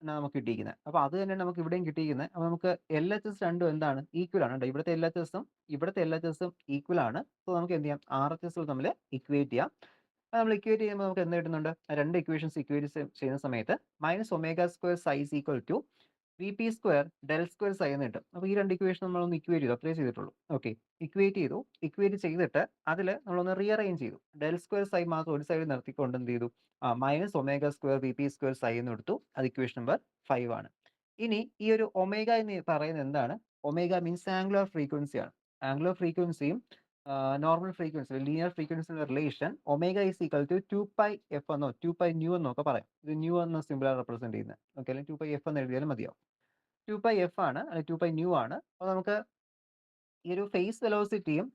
നമുക്ക് കിട്ടിയിരിക്കുന്നത്. അപ്പോൾ അത് തന്നെ നമുക്ക് ഇവിടെയും കിട്ടിയിരിക്കുന്നത്. അപ്പോൾ നമുക്ക് എൽ എച്ച് എസ് രണ്ടും എന്താണ്? ഈക്വൽ ആണ് കേട്ടോ. ഇവിടുത്തെ എൽ എച്ച് എസും ഇവിടുത്തെ എൽ എച്ച് എസും ഈക്വൽ ആണ്. സോ നമുക്ക് എന്ത് ചെയ്യാം? ആർ എച്ച് എസ് തമ്മിൽ ഇക്വേറ്റ് ചെയ്യാം. അപ്പോൾ നമ്മൾ ഇക്വേറ്റ് ചെയ്യുമ്പോൾ നമുക്ക് എന്ത് കിട്ടുന്നുണ്ട്? രണ്ട് ഇക്വേഷൻസ് ഇക്വേറ്റ് ചെയ്യുന്ന സമയത്ത് minus omega square psi is equal to V P square del square psi എന്ന് കിട്ടും. അപ്പോൾ ഈ രണ്ട് ഇക്വേഷൻ നമ്മളൊന്ന് ഇക്വേറ്റ് ചെയ്തു, അത്രേ ചെയ്തിട്ടുള്ളൂ. ഓക്കെ, ഇക്വേറ്റ് ചെയ്തു. ഇക്വേറ്റ് ചെയ്തിട്ട് അതിൽ നമ്മളൊന്ന് റീഅറേഞ്ച് ചെയ്തു. ഡെൽ സ്ക്വയർ സൈ മാത്രം ഒരു സൈഡ് നിർത്തിക്കൊണ്ട് എന്ത് ചെയ്തു? Minus omega square V P square psi എന്ന് എടുത്തു. അത് ഇക്വേഷൻ നമ്പർ 5 ആണ്. ഇനി ഈ ഒരു ഒമേഗ എന്ന് പറയുന്നത് എന്താണ്? ഒമേഗ മീൻസ് ആംഗുലർ ഫ്രീക്വൻസി ആണ്. ആംഗുലർ ഫ്രീക്വൻസിയും നോർമൽ ഫ്രീക്വൻസി ലീനിയർ ഫ്രീക്വൻസിയുടെ relation omega is equal to 2 pi F എന്നോ 2 പൈ ന്യൂ എന്നോ ഒക്കെ പറയാം. ഇത് ന്യൂ എന്ന സിമ്പിളാണ് റെപ്രസെന്റ് ചെയ്യുന്നത്. ഓക്കെ, അല്ലെങ്കിൽ 2 പൈ എഫ് എന്ന് എഴുതിയാലും മതിയാവും. 2 പൈ എഫ് ആണ്, അല്ലെങ്കിൽ 2 പൈ ന്യൂ ആണ്. അപ്പോൾ നമുക്ക് ഈ ഒരു ഫേസ് വെലോസിറ്റിയും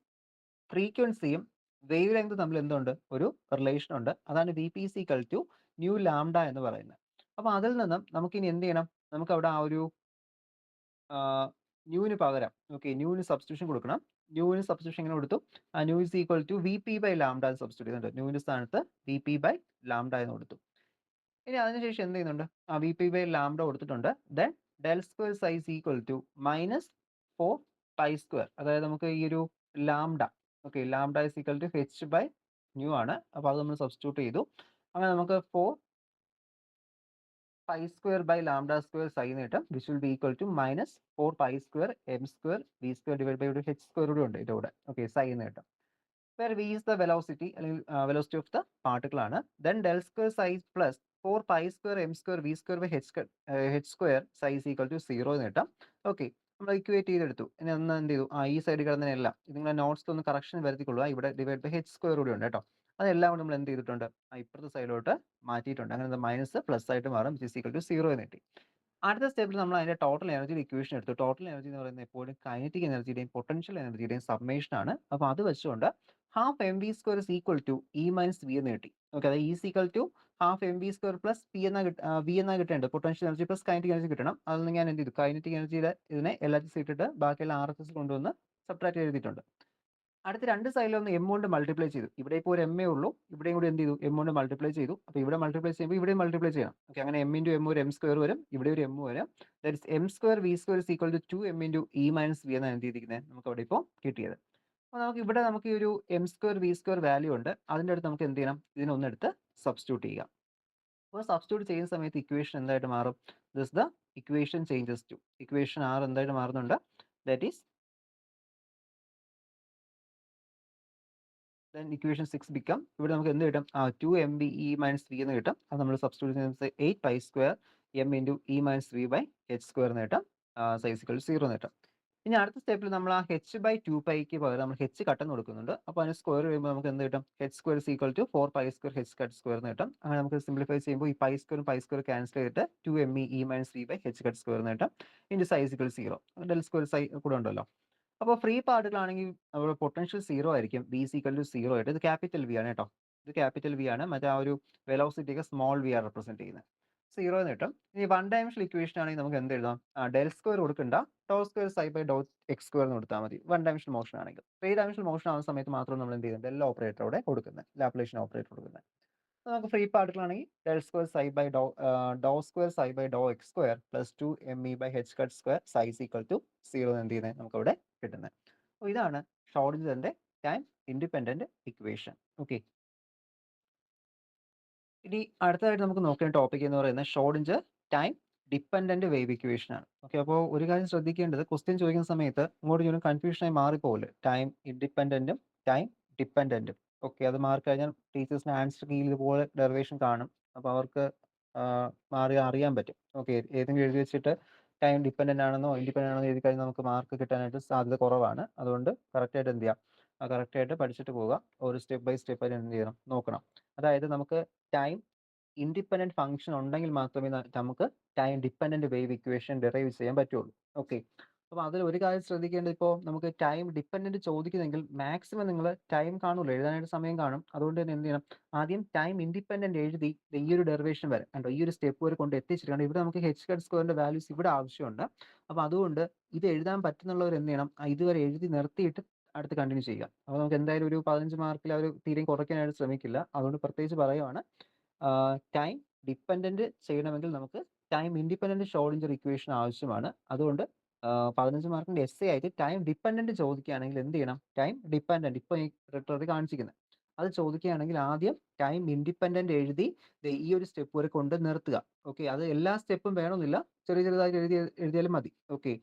ഫ്രീക്വൻസിയും വേവ് ലെങ്ത് തമ്മിൽ എന്തുണ്ട്? ഒരു റിലേഷൻ ഉണ്ട്. അതാണ് V P C equal to nu lambda എന്ന് പറയുന്നത്. അപ്പോൾ അതിൽ നിന്നും നമുക്ക് ഇനി എന്ത് ചെയ്യണം? നമുക്ക് അവിടെ ആ ഒരു ന്യൂവിന് പകരം ന്യൂവിന് സബ്സ്റ്റിറ്റ്യൂഷൻ കൊടുക്കണം. ന്യൂവിന് സബ്സ്റ്റിറ്റ്യൂഷൻ എങ്ങനെ കൊടുത്തു? Nu is equal to V P by lambda substitute ചെയ്യുന്നുണ്ട്. ന്യൂവിന്റെ സ്ഥാനത്ത് വി പി ബൈ ലാംഡ എന്ന് കൊടുത്തു. ഇനി അതിനുശേഷം എന്ത് ചെയ്യുന്നുണ്ട്? വി പി ബൈ ലാംഡ കൊടുത്തിട്ടുണ്ട്. Then del square psi is equal to minus 4 pi square. അതായത് നമുക്ക് ഈ ഒരു lambda lambda is equal to H by nu ആണ്. അപ്പോൾ അത് നമ്മൾ സബ്സ്റ്റിറ്റ്യൂട്ട് ചെയ്തു. അങ്ങനെ നമുക്ക് 4 pi square by lambda square psi എന്ന് കിട്ടും. Which will be equal to minus 4 pi square M square V square divide by ഒരു എച്ച് സ്ക്വയർ കൂടെ ഉണ്ട് ഇതിൻ്റെ കൂടെ. ഓക്കെ, സൈ എന്ന് കിട്ടും. where v is the velocity അല്ലെങ്കിൽ velocity of the particle ആണ്. then del square psi plus 4 pi square m square v square by h square psi is equal to 0 എന്ന് കിട്ടാം. ഓക്കെ, നമ്മൾ ഇക്വേറ്റ് ചെയ്തെടുത്തു. ഇനി ഒന്ന് എന്ത് ചെയ്തു? ഈ സൈഡ് കിടന്നതിനെല്ലാം നിങ്ങളുടെ നോട്ട്സ് ഒന്ന് കറക്ഷൻ വരുത്തിക്കൊള്ളുക. ഇവിടെ ഡിവൈഡ് ബൈ എച്ച് സ്ക്വയർ കൂടി ഉണ്ട് കേട്ടോ. അതെല്ലാം കൂടി നമ്മൾ എന്ത് ചെയ്തിട്ടുണ്ട്? ഇപ്പുറത്തെ സൈഡിലോട്ട് മാറ്റിയിട്ടുണ്ട്. അങ്ങനെ മൈനസ് പ്ലസ് ആയിട്ട് മാറും. വിച്ച് ഈസ് ഈക്വൽ ടു 0 എന്ന് കിട്ടി. അടുത്ത സ്റ്റെപ്പിൽ നമ്മൾ അതിന്റെ ടോട്ടൽ എനർജിയുടെ ഇക്വേഷൻ എടുത്തു. ടോട്ടൽ എനർജി എന്ന് പറയുന്നത് എപ്പോഴും കൈനറ്റിക് എനർജിയുടെയും പൊട്ടൻഷ്യൽ എനർജിയുടെയും സബ്മേഷൻ ആണ്. അപ്പോൾ അത് വെച്ചുകൊണ്ട് half M V square is equal to E minus V എന്ന് കിട്ടി. ഓക്കെ, അതായത് E equal to half M V square plus P എന്ന വി എന്നാ കിട്ടേണ്ടത്. Potential energy plus kinetic energy കിട്ടണം. അതൊന്ന് ഞാൻ എന്ത് ചെയ്തു, കൈനറ്റിക് എനർജിയുടെ ഇതിനെ എൽ എച്ച് എസ് ഇട്ടിട്ട് ബാക്കിയുള്ള ആർ എച്ച് എസ് കൊണ്ടുവന്ന് സബ്ട്രാക്ട് എഴുതിയിട്ടുണ്ട്. അടുത്ത രണ്ട് സൈഡിലും ഒന്ന് എം കൊണ്ട് മൾട്ടിപ്ലൈ ചെയ്തു. ഇവിടെ ഇപ്പോൾ ഒരു എം എ ഉള്ളൂ, ഇവിടെയും കൂടി എന്ത് ചെയ്തു, എം കൊണ്ട് മൾട്ടിപ്ലൈ ചെയ്തു. അപ്പോൾ ഇവിടെ മൾട്ടിപ്ലൈ ചെയ്യുമ്പോൾ ഇവിടെയും മൾട്ടിപ്ലൈ ചെയ്യണം. ഓക്കെ, അങ്ങനെ എം ഇൻറ്റു എം ഒരു എം സ്ക്വയർ വരും, ഇവിടെ ഒരു എം വരും. That is M square V square is equal to 2m into E minus V എന്നാണ് എന്ത് ചെയ്തിരിക്കുന്നത്, നമുക്ക് അവിടെ ഇപ്പോൾ കിട്ടിയത്. അപ്പോൾ നമുക്ക് ഇവിടെ നമുക്ക് ഈ ഒരു M square V square value ഉണ്ട്. അതിൻ്റെ അടുത്ത് നമുക്ക് എന്ത് ചെയ്യണം, ഇതിനൊന്നെടുത്ത് സബ്സ്റ്റിറ്റ്യൂട്ട് ചെയ്യുക. അപ്പോൾ സബ്സ്റ്റിറ്റ്യൂട്ട് ചെയ്യുന്ന സമയത്ത് ഇക്വേഷൻ എന്തായിട്ട് മാറും, this the equation changes to, equation are എന്തായിട്ട് മാറുന്നുണ്ട്, that is then equation 6 become, ഇവിടെ നമുക്ക് എന്ത് കിട്ടും, 2mb e minus v എന്ന് കിട്ടും. അത് നമ്മൾ സബ്സ്റ്റിറ്റ്യൂട്ട് ചെയ്യുന്നത് 8 pi square m into e minus v by h square എന്ന് കിട്ടും. സൈസ് ഇക്വൽ 0 എന്ന് കിട്ടും. ഇനി അടുത്ത സ്റ്റെപ്പിൽ നമ്മൾ ആ h ബൈ 2πക്ക് പകരം നമ്മൾ h കട്ടൻ കൊടുക്കുന്നുണ്ട്. അപ്പോൾ അതിന് സ്ക്വയർ ചെയ്യുമ്പോൾ നമുക്ക് എന്ത് കിട്ടും, h square is equal to 4 pi square h cut square എന്ന് കിട്ടും. അങ്ങനെ നമുക്ക് സിംപ്ലിഫൈ ചെയ്യുമ്പോൾ ഈ പൈ സ്ക്വയർ ക്യാൻസൽ ചെയ്തിട്ട് 2me e minus v by h cut square എന്ന് കിട്ടും. Into psi is equal 0, del square psi കൂടെ ഉണ്ടല്ലോ. അപ്പോൾ ഫ്രീ പാർട്ടികളാണെങ്കിൽ നമ്മുടെ പൊട്ടൻഷ്യൽ 0 ആയിരിക്കും, വി ഈസ് ഈക്വൽ ടു 0 ആയിട്ട്. ഇത് ക്യാപിറ്റൽ വി ആണ് കേട്ടോ, ഇത് ക്യാപിറ്റൽ വി ആണ്. മറ്റേ ആ ഒരു വെലോസിറ്റിക്ക് സ്മോൾ വി ആണ് റെപ്രസെന്റ് ചെയ്യുന്നത്. 0 എന്ന് കിട്ടും. ഇനി വൺ ഡയമെൻഷണൽ ഇക്വേഷൻ ആണെങ്കിൽ നമുക്ക് എന്ത് എഴുതാം, ഡെൽ സ്ക്വയർ കൊടുക്കണ്ട, doh square psi by Dr X square എന്ന് കൊടുത്താൽ മതി വൺ ഡയമെൻഷണൽ മോഷൻ ആണെങ്കിൽ. ത്രീ ഡയമെൻഷണൽ മോഷൻ ആവുന്ന സമയത്ത് മാത്രം നമ്മൾ എന്ത് ചെയ്യുന്നത്, ഡെൽ ഓപ്പറേറ്റർ അവിടെ കൊടുക്കുന്നത്, ലാപ്ലേഷൻ ഓപ്പറേറ്റർ കൊടുക്കുന്നത്. നമുക്ക് ഫ്രീ പാർട്ടിക്കിൾ ആണെങ്കിൽ del square psi by Dr square psi by Dr X square plus 2me by h cut square psi is equal to 0 എന്ത് ചെയ്യുന്നത്, നമുക്ക് അവിടെ കിട്ടുന്നത്. അപ്പോൾ ഇതാണ് ഷ്രോഡിഞ്ചറിന്റെ ടൈം ഇൻഡിപെൻഡന്റ് ഇക്വേഷൻ. ഓക്കെ, ഇനി അടുത്തതായിട്ട് നമുക്ക് നോക്കേണ്ട ടോപ്പിക് എന്ന് പറയുന്നത് Schrodinger time dependent wave equation ആണ്. ഓക്കെ, അപ്പോൾ ഒരു കാര്യം ശ്രദ്ധിക്കേണ്ടത്, ക്വസ്റ്റ്യൻ ചോദിക്കുന്ന സമയത്ത് ഇങ്ങോട്ട് ചോദിക്കും കൺഫ്യൂഷനായി മാറിപ്പോകില്ല, ടൈം ഇൻഡിപെൻഡന്റും ടൈം ഡിപ്പെൻഡന്റും. ഓക്കെ, അത് മാറി കഴിഞ്ഞാൽ ടീച്ചേഴ്സിന് ആൻസർ കീയിൽ ഇതുപോലെ ഡെറിവേഷൻ കാണും. അപ്പോൾ അവർക്ക് മാറി അറിയാൻ പറ്റും. ഓക്കെ, ഏതെങ്കിലും എഴുതി വെച്ചിട്ട് ടൈം ഡിപ്പെൻഡന്റ് ആണെന്നോ ഇൻഡിപെൻഡന്റ് ആണെന്നോ എഴുതി കഴിഞ്ഞാൽ നമുക്ക് മാർക്ക് കിട്ടാനായിട്ട് സാധ്യത കുറവാണ്. അതുകൊണ്ട് കറക്റ്റായിട്ട് എന്ത് ചെയ്യാം, കറക്റ്റായിട്ട് പഠിച്ചിട്ട് പോവുക. ഒരു സ്റ്റെപ്പ് ബൈ സ്റ്റെപ്പ് ആയിട്ട് എന്ത് ചെയ്യണം, നോക്കണം. അതായത് നമുക്ക് ടൈം ഇൻഡിപെൻഡന്റ് ഫംഗ്ഷൻ ഉണ്ടെങ്കിൽ മാത്രമേ നമുക്ക് time dependent wave equation derive ചെയ്യാൻ പറ്റുള്ളൂ. ഓക്കെ, അപ്പോൾ അതിൽ ഒരു കാര്യം ശ്രദ്ധിക്കേണ്ടത്, ഇപ്പോൾ നമുക്ക് ടൈം ഡിപ്പെൻഡന്റ് ചോദിക്കുന്നെങ്കിൽ മാക്സിമം നിങ്ങൾ ടൈം കാണുമല്ലോ, എഴുതാനായിട്ട് സമയം കാണും. അതുകൊണ്ട് തന്നെ എന്ത് ചെയ്യണം, ആദ്യം ടൈം ഇൻഡിപെൻഡന്റ് എഴുതി ഈ ഒരു ഡെറിവേഷൻ വരെ കണ്ടോ, ഈ ഒരു സ്റ്റെപ്പ് വരെ കൊണ്ട് എത്തിച്ചിട്ടുണ്ട്. ഇവിടെ നമുക്ക് h കട്ട് സ്ക്വയറിന്റെ വാല്യൂസ് ഇവിടെ ആവശ്യമുണ്ട്. അപ്പോൾ അതുകൊണ്ട് ഇത് എഴുതാൻ പറ്റുന്നുള്ളവർ എന്ത് ചെയ്യണം, ഇതുവരെ എഴുതി നിർത്തിയിട്ട് അടുത്ത് കണ്ടിന്യൂ ചെയ്യുക. അപ്പോൾ നമുക്ക് എന്തായാലും ഒരു 15 മാർക്കിൽ അവർ തീരെയും കുറയ്ക്കാനായിട്ട് ശ്രമിക്കില്ല. അതുകൊണ്ട് പ്രത്യേകിച്ച് പറയുവാണ്, ടൈം ഡിപ്പെൻഡന്റ് ചെയ്യണമെങ്കിൽ നമുക്ക് ടൈം ഇൻഡിപെൻഡന്റ് ഷ്രോഡിഞ്ചർ ഇക്വേഷൻ ആവശ്യമാണ്. അതുകൊണ്ട് 15 മാർക്കിന്റെ എസ്സേ ആയിട്ട് ടൈം ഡിപ്പെൻഡന്റ് ചോദിക്കുകയാണെങ്കിൽ എന്ത് ചെയ്യണം, ടൈം ഡിപ്പെൻഡന്റ് ഇപ്പോൾ ഈ റിട്ടറിൽ കാണിച്ചിരിക്കുന്നത് അത് ചോദിക്കുകയാണെങ്കിൽ ആദ്യം ടൈം ഇൻഡിപെൻഡന്റ് എഴുതി ഈ ഒരു സ്റ്റെപ്പ് വരെ കൊണ്ട് നിർത്തുക. ഓക്കെ, അത് എല്ലാ സ്റ്റെപ്പും വേണമെന്നില്ല, ചെറിയതായിട്ട് എഴുതിയാലും മതി. ഓക്കെ,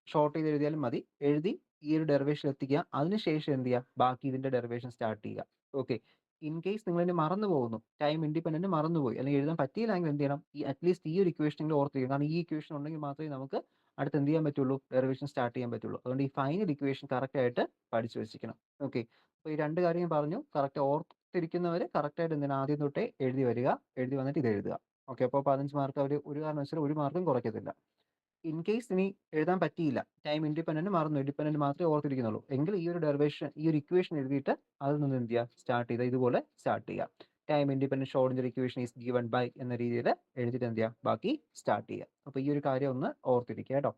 ഷോർട്ട് ചെയ്ത് എഴുതിയാലും മതി. എഴുതി ഈ ഒരു ഡെറിവേഷൻ എത്തിക്കുക. അതിനുശേഷം എന്ത് ചെയ്യുക, ബാക്കി ഇതിന്റെ ഡെറിവേഷൻ സ്റ്റാർട്ട് ചെയ്യുക. ഓക്കെ, ഇൻ കേസ് നിങ്ങൾ ഇതിനെ മറന്നു പോകുന്നു, ടൈം ഇൻഡിപെൻഡന്റ് മറന്നുപോയി അല്ലെങ്കിൽ എഴുതാൻ പറ്റിയില്ലെങ്കിൽ എന്ത് ചെയ്യണം, ഈ അറ്റ്ലീസ്റ്റ് ഈ ഒരു ഇക്വേഷൻ നിങ്ങൾ ഓർത്തിരിക്കും. കാരണം ഈ ഇക്വേഷൻ ഉണ്ടെങ്കിൽ മാത്രമേ നമുക്ക് അടുത്ത് എന്ത് ചെയ്യാൻ പറ്റുള്ളൂ, ഡെറിവേഷൻ സ്റ്റാർട്ട് ചെയ്യാൻ പറ്റുള്ളൂ. അതുകൊണ്ട് ഈ ഫൈനൽ ഇക്വേഷൻ കറക്റ്റ് ആയിട്ട് പഠിച്ചു വെച്ചിരിക്കണം. ഓക്കെ, അപ്പോൾ ഈ രണ്ട് കാര്യം പറഞ്ഞു, കറക്റ്റ് ഓർത്തിരിക്കുന്നവർ കറക്റ്റായിട്ട് എന്തിനാ ആദ്യം തൊട്ടേ എഴുതി വരിക, എഴുതി വന്നിട്ട് ഇത് എഴുതുക. ഓക്കെ, അപ്പോൾ 15 മാർക്ക് അവർ ഒരു കാരണവശാലും ഒരു മാർക്കും കുറയ്ക്കത്തില്ല. ഇൻ കേസ് ഇനി എഴുതാൻ പറ്റിയില്ല, ടൈം ഇൻഡിപെൻഡന്റ് മറന്നു, ഡിപെൻഡന്റ് മാത്രമേ ഓർത്തിരിക്കുന്നുള്ളൂ എങ്കിൽ ഈ ഒരു ഡെറിവേഷൻ ഈ ഒരു ഇക്വേഷൻ എഴുതിയിട്ട് അതിൽ നിന്ന് എന്ത് ചെയ്യുക, സ്റ്റാർട്ട് ചെയ്ത് ഇതുപോലെ സ്റ്റാർട്ട് ചെയ്യുക. Time independent Schrodinger equation is given by എന്ന രീതിയിൽ എഴുതിയിട്ട് എന്ത് ചെയ്യുക, ബാക്കി സ്റ്റാർട്ട് ചെയ്യുക. അപ്പോൾ ഈ ഒരു കാര്യം ഒന്ന് ഓർത്തിരിക്കുക കേട്ടോ.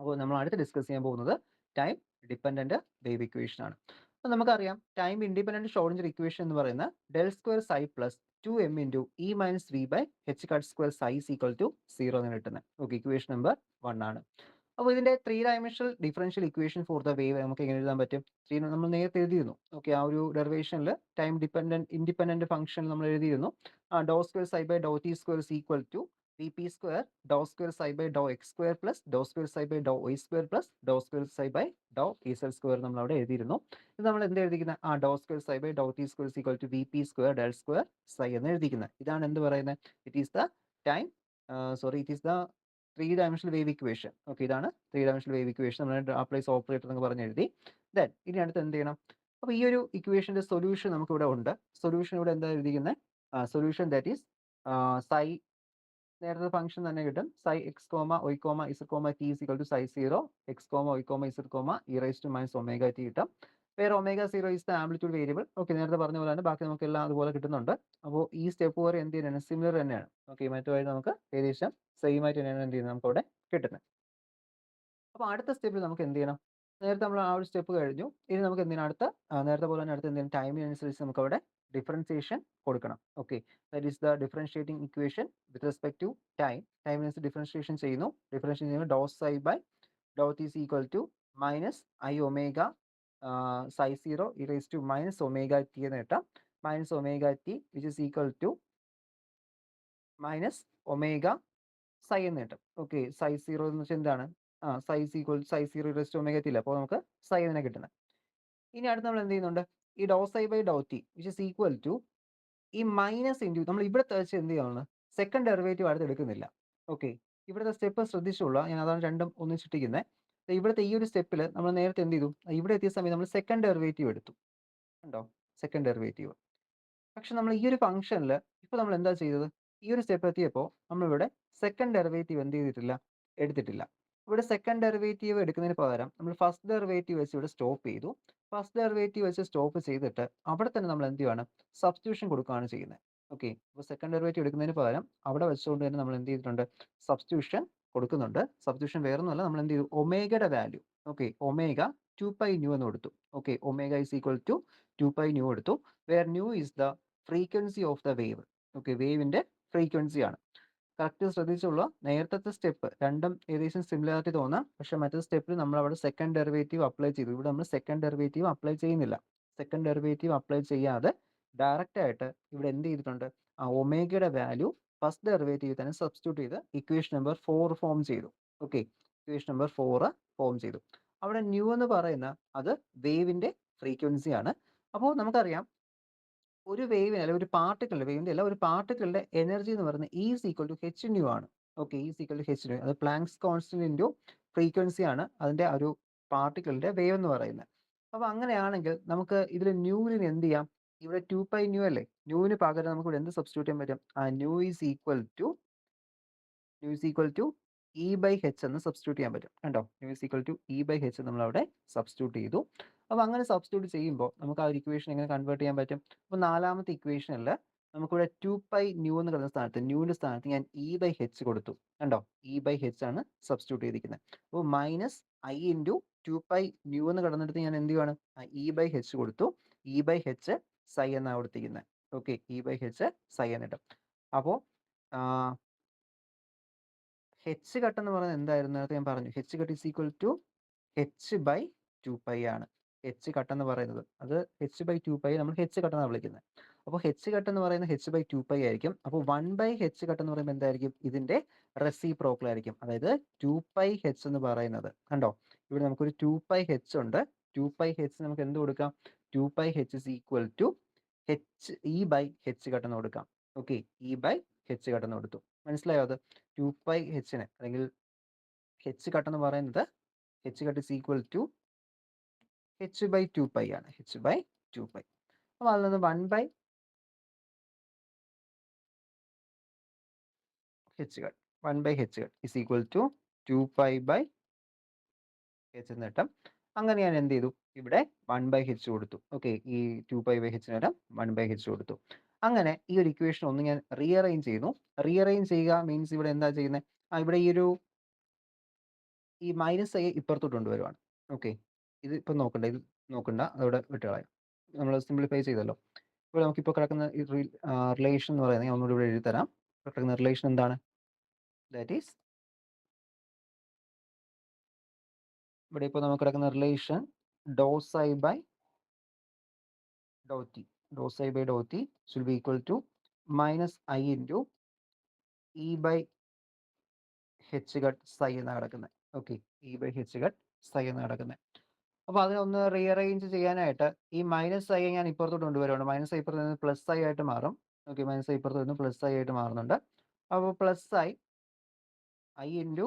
അപ്പോൾ നമ്മൾ അടുത്ത് ഡിസ്കസ് ചെയ്യാൻ പോകുന്നത് ടൈം ഡിപ്പെൻഡന്റ് വേവ് ഇക്വേഷൻ ആണ്. അപ്പോൾ നമുക്കറിയാം ടൈം ഇൻഡിപെൻഡന്റ് ഷ്രോഡിഞ്ചർ ഇക്വേഷൻ എന്ന് പറയുന്ന del square psi plus 2m into E minus V by h cut square psi is equal to 0 എന്ന് കിട്ടുന്നത്. ഓക്കെ, ഇക്വേഷൻ നമ്പർ 1 ആണ്. അപ്പോൾ ഇതിന്റെ 3 dimensional differential equation for the wave നമുക്ക് എങ്ങനെ എഴുതാൻ പറ്റും, നമ്മൾ നേരത്തെ എഴുതിയിരുന്നു. ഓക്കെ, ആ ഒരു ഡെറിവേഷനിൽ ടൈം ഇൻഡിപെൻഡന്റ് ഫംഗ്ഷൻ നമ്മൾ എഴുതിയിരുന്നു. ഡോ square psi by Dr t square is equal to V P square Dr square psi by Dr X square plus Dr square psi by Dr y square plus Dr square psi by Dr z square നമ്മൾ അവിടെ എഴുതിയിരുന്നു. ഇത് നമ്മൾ എന്ത് എഴുതിക്കുന്നത്, ഡോ square psi by Dr t square equal to V P square del square psi എന്ന് എഴുതിക്കുന്നത്. ഇതാണ് എന്ത് പറയുന്നത്, it is the time it is the 3 dimensional wave equation. Okay, ഇതാണ് 3 ഡയമെൻഷണൽ വേവ് ഇക്വേഷൻ. നമ്മൾ ലാപ്ലേസ് ഓപ്പറേറ്റർ എന്ന് പറഞ്ഞ് എഴുതി. ദെൻ ഇനി അടുത്ത് എന്ത് ചെയ്യണം, അപ്പോൾ ഈ ഒരു ഇക്വേഷന്റെ സൊല്യൂഷൻ നമുക്ക് ഇവിടെ ഉണ്ട്. സൊല്യൂഷൻ ഇവിടെ എന്താ എഴുതിയിരിക്കുന്നത്, സൊല്യൂഷൻ ദാറ്റ് ഈസ് സൈ നേരത്തെ ഫംഗ്ഷൻ തന്നെ കിട്ടും. Psi x comma y comma z comma t is equal to psi 0 x comma y comma z comma e raise to minus omega t കിട്ടും. വേറെ omega 0 is the amplitude variable. Okay, നേരത്തെ പറഞ്ഞ പോലെ തന്നെ ബാക്കി നമുക്കെല്ലാം അതുപോലെ കിട്ടുന്നുണ്ട്. അപ്പോൾ ഈ സ്റ്റെപ്പ് വരെ എന്ത് തന്നെയാണ്, സിമിലർ തന്നെയാണ്. ഓക്കെ, മറ്റുമായിട്ട് നമുക്ക് ഏകദേശം സെയിം ആയിട്ട് തന്നെയാണ് എന്ത് ചെയ്യുന്നത്, നമുക്ക് അവിടെ കിട്ടുന്നത്. അപ്പോൾ അടുത്ത സ്റ്റെപ്പിൽ നമുക്ക് എന്ത് ചെയ്യണം, നേരത്തെ നമ്മൾ ആ ഒരു സ്റ്റെപ്പ് കഴിഞ്ഞു. ഇനി നമുക്ക് എന്തിനാണ് അടുത്ത നേരത്തെ പോലെ തന്നെ അടുത്ത എന്തെങ്കിലും ടൈമിനനുസരിച്ച് നമുക്ക് അവിടെ ഡിഫറൻസിയേഷൻ കൊടുക്കണം. Okay, that is the differentiating equation with respect to ടൈമിനനുസരിച്ച് ഡിഫറൻഷിയേഷൻ ചെയ്യുന്നു. ഡിഫറൻഷിയേഷൻ ചെയ്യുമ്പോൾ ഡോസ് I by dot is equal to minus i omega psi 0 e raise to minus omega t എന്ന് കിട്ടാം. Minus omega t which is equal to minus omega psi എന്ന് കിട്ടും. Okay, psi 0 എന്ന് വെച്ചാൽ എന്താണ്, psi equal psi 0 e raise to omega t ഇല്ല, അപ്പോൾ നമുക്ക് സൈ തന്നെ കിട്ടുന്നത്. ഇനി അടുത്ത് നമ്മൾ എന്ത് ചെയ്യുന്നുണ്ട്, ഈ dose I by Dr T which is equal to E minus into നമ്മൾ ഇവിടെ വെച്ച് എന്ത് ചെയ്യുകയാണ്, സെക്കൻഡ് ഡെറിവേറ്റീവ് അടുത്ത് എടുക്കുന്നില്ല. ഓക്കെ, ഇവിടുത്തെ സ്റ്റെപ്പ് ശ്രദ്ധിച്ചുള്ള, ഞാൻ അതാണ് രണ്ടും ഒന്നിച്ചിട്ടിരിക്കുന്നത്. ഇവിടുത്തെ ഈ ഒരു സ്റ്റെപ്പിൽ നമ്മൾ നേരത്തെ എന്ത് ചെയ്തു, ഇവിടെ എത്തിയ സമയത്ത് നമ്മൾ സെക്കൻഡ് ഡെറിവേറ്റീവ് എടുത്തു. ഉണ്ടോ, സെക്കൻഡ് ഡെറിവേറ്റീവ്. പക്ഷെ നമ്മൾ ഈ ഒരു ഫംഗ്ഷനിൽ ഇപ്പോൾ നമ്മൾ എന്താ ചെയ്തത്, ഈ ഒരു സ്റ്റെപ്പ് എത്തിയപ്പോൾ നമ്മളിവിടെ സെക്കൻഡ് ഡെറിവേറ്റീവ് എന്ത് ചെയ്തിട്ടില്ല, എടുത്തിട്ടില്ല. ഇവിടെ സെക്കൻഡ് ഡെറിവേറ്റീവ് എടുക്കുന്നതിന് പകരം നമ്മൾ ഫസ്റ്റ് ഡെറിവേറ്റീവ് വെച്ച് ഇവിടെ സ്റ്റോപ്പ് ചെയ്തു. ഫസ്റ്റ് ഡെറിവേറ്റീവ് വെച്ച് സ്റ്റോപ്പ് ചെയ്തിട്ട് അവിടെ തന്നെ നമ്മൾ എന്ത് ചെയ്യുകയാണ്, സബ്സ്റ്റിറ്റ്യൂഷൻ കൊടുക്കുകയാണ് ചെയ്യുന്നത്. ഓക്കെ, അപ്പോൾ സെക്കൻഡ് ഡെറിവേറ്റീവ് എടുക്കുന്നതിന് പകരം അവിടെ വെച്ചുകൊണ്ട് തന്നെ നമ്മൾ എന്ത് ചെയ്തിട്ടുണ്ട്, സബ്സ്റ്റിറ്റ്യൂഷൻ കൊടുക്കുന്നുണ്ട്. സബ്സ്റ്റിറ്റ്യൂഷൻ വേറൊന്നുമല്ല, നമ്മൾ എന്ത് ചെയ്തു, ഒമേഗയുടെ വാല്യൂ, ഓക്കെ, ഒമേഗ 2π ന്യൂ എന്ന് കൊടുത്തു. Okay, omega is equal to 2π nu എടുത്തു. Where nu is the frequency of the wave. Okay, വേവിന്റെ ഫ്രീക്വൻസി ആണ്. കറക്റ്റ് ശ്രദ്ധിച്ചുള്ള, നേരത്തെ സ്റ്റെപ്പ് രണ്ടും ഏകദേശം സിമിലാരിറ്റി തോന്നാം. പക്ഷെ മറ്റേ സ്റ്റെപ്പിൽ നമ്മൾ അവിടെ സെക്കൻഡ് ഡെറിവേറ്റീവ് അപ്ലൈ ചെയ്തു. ഇവിടെ നമ്മൾ സെക്കൻഡ് ഡെറിവേറ്റീവ് അപ്ലൈ ചെയ്യുന്നില്ല. സെക്കൻഡ് ഡെറിവേറ്റീവ് അപ്ലൈ ചെയ്യാതെ ഡയറക്റ്റ് ആയിട്ട് ഇവിടെ എന്ത് ചെയ്തിട്ടുണ്ട്, ആ ഒമേഗയുടെ വാല്യൂ ഫസ്റ്റ് ഡെറിവേറ്റീവ് തന്നെ സബ്സ്റ്റിറ്റ്യൂട്ട് ചെയ്ത് ഇക്വേഷൻ നമ്പർ 4 ഫോം ചെയ്തു. ഓക്കെ, ഇക്വേഷൻ നമ്പർ 4 ഫോം ചെയ്തു. അവിടെ ന്യൂ എന്ന് പറയുന്ന അത് വേവിന്റെ ഫ്രീക്വൻസി ആണ്. അപ്പോൾ നമുക്കറിയാം ഒരു വേവിന് അല്ലെങ്കിൽ ഒരു പാർട്ടിക്കിളിന്റെ, വേവിന്റെ അല്ല, ഒരു പാർട്ടിക്കിളിന്റെ എനർജി എന്ന് പറയുന്നത് is equal to H nu ആണ്. Okay, is equal to H nu, അത് പ്ലാങ്ക്സ് കോൺസ്റ്റന്റ് ഇൻറ്റു ഫ്രീക്വൻസി ആണ് അതിന്റെ ഒരു പാർട്ടിക്കിളിന്റെ വേവ് എന്ന് പറയുന്നത്. അപ്പോൾ അങ്ങനെയാണെങ്കിൽ നമുക്ക് ഇതിൽ ന്യൂവിന് എന്ത് ചെയ്യാം, ഇവിടെ 2π ന്യൂ അല്ലേ, ന്യൂവിന് പകരം നമുക്ക് ഇവിടെ എന്ത് സബ്സ്റ്റിറ്റ്യൂട്ട് ചെയ്യാൻ പറ്റും, ആ nu is equal to E by H എന്ന് സബ്സ്റ്റിറ്റ്യൂട്ട് ചെയ്യാൻ പറ്റും. കണ്ടോ, nu is equal to E by H നമ്മൾ അവിടെ സബ്സ്റ്റിറ്റ്യൂട്ട് ചെയ്തു. അപ്പോൾ അങ്ങനെ സബ്സ്റ്റിറ്റ്യൂട്ട് ചെയ്യുമ്പോൾ നമുക്ക് ആ ഒരു ഇക്വേഷൻ എങ്ങനെ കൺവേർട്ട് ചെയ്യാൻ പറ്റും. അപ്പോൾ നാലാമത്തെ ഇക്വേഷനിൽ നമുക്കിവിടെ 2π ന്യൂ എന്ന് കിടന്ന സ്ഥാനത്ത്, ന്യൂവിൻ്റെ സ്ഥാനത്ത് ഞാൻ ഇ ബൈ എച്ച് കൊടുത്തു. കണ്ടോ, ഇ ബൈ എച്ച് ആണ് സബ്സ്റ്റിറ്റ്യൂട്ട് ചെയ്തിരിക്കുന്നത്. അപ്പോൾ മൈനസ് ഐ ഇൻറ്റു 2π ന്യൂ എന്ന് കിടന്നിടത്ത് ഞാൻ എന്ത് ചെയ്യുവാണ്, ഇ ബൈ എച്ച് കൊടുത്തു. ഇ ബൈ എച്ച് സൈ എന്നാണ് കൊടുത്തിരിക്കുന്നത്. ഓക്കെ, ഇ ബൈ എച്ച് സൈ എന്നിട്ട്. അപ്പോൾ എച്ച് കട്ട് എന്ന് പറയുന്നത് എന്തായിരുന്നു, നേരത്തെ ഞാൻ പറഞ്ഞു, h cut is equal to H by 2π ആണ്. എച്ച് കട്ട് എന്ന് പറയുന്നത് അത് എച്ച് ബൈ 2π നമ്മൾ എച്ച് കട്ട് എന്നാണ് വിളിക്കുന്നത്. അപ്പോൾ എച്ച് കട്ട് എന്ന് പറയുന്നത് എച്ച് ബൈ 2π ആയിരിക്കും. അപ്പോൾ 1 എച്ച് കട്ട് എന്ന് പറയുമ്പോൾ എന്തായിരിക്കും, ഇതിന്റെ റെസിപ്രോക്കൽ ആയിരിക്കും. അതായത് 2π എച്ച് എന്ന് പറയുന്നത് കണ്ടോ, ഇവിടെ നമുക്കൊരു 2π എച്ച് ഉണ്ട്. 2π എച്ച് നമുക്ക് എന്ത് കൊടുക്കാം, 2π h is equal to h e by H cut എന്ന് കൊടുക്കാം. Okay, e by H cut എന്ന് കൊടുത്തു. മനസ്സിലായോ? അത് 2π എച്ചിന് അല്ലെങ്കിൽ എച്ച് കട്ട് എന്ന് പറയുന്നത് h cut is equal to H by 2π ആണ്. H by 2π. അപ്പോൾ അതിൽ നിന്ന് 1 h cut, 1 h cut is equal to 2π by H എന്ന് കിട്ടും. അങ്ങനെ ഞാൻ എന്ത് ചെയ്തു, ഇവിടെ 1 എച്ച് കൊടുത്തു. ഓക്കെ, ഈ 2π ബൈ എച്ചിന് പകരം 1 എച്ച് കൊടുത്തു. അങ്ങനെ ഈ ഒരു ഇക്വേഷൻ ഒന്ന് ഞാൻ റീഅറേഞ്ച് ചെയ്യുന്നു. റീഅറേഞ്ച് ചെയ്യുക മീൻസ് ഇവിടെ എന്താ ചെയ്യുന്നത്, ഇവിടെ ഈ മൈനസ് ഐ ഇപ്പുറത്തോട്ട് കൊണ്ടുവരുവാണ്. ഓക്കെ, ഇത് ഇപ്പം നോക്കണ്ട, ഇത് നോക്കണ്ട, അതവിടെ വിട്ട് കളയാം. നമ്മൾ സിംപ്ലിഫൈ ചെയ്തല്ലോ. ഇപ്പോൾ നമുക്കിപ്പോൾ കിടക്കുന്ന ഈ റിലേഷൻ എന്ന് പറയുന്നത് ഞാൻ ഒന്നുകൂടി ഇവിടെ എഴുതി തരാം. കിടക്കുന്ന റിലേഷൻ എന്താണ്, ദാറ്റ് ഈസ് ഇവിടെ ഇപ്പോൾ നമുക്ക് കിടക്കുന്ന റിലേഷൻ ഡോസ് I by Dr T, dose I by Dr t should be equal to minus i into e by H cut psi എന്നാണ് കിടക്കുന്നത്. Okay, e by H cut psi എന്നാണ് കിടക്കുന്നത്. അപ്പോൾ അതിനൊന്ന് റീഅറേഞ്ച് ചെയ്യാനായിട്ട് ഈ മൈനസ് ഐ ഞാൻ ഇപ്പുറത്തോട്ട് കൊണ്ടുവരുവാണ്. മൈനസ് ഐ ഇപ്പുറത്ത് നിന്ന് പ്ലസ് ഐ ആയിട്ട് മാറും. ഓക്കെ, മൈനസ് ഐ ഇപ്പുറത്ത് നിന്ന് പ്ലസ് ഐ ആയിട്ട് മാറുന്നുണ്ട്. അപ്പോൾ plus I into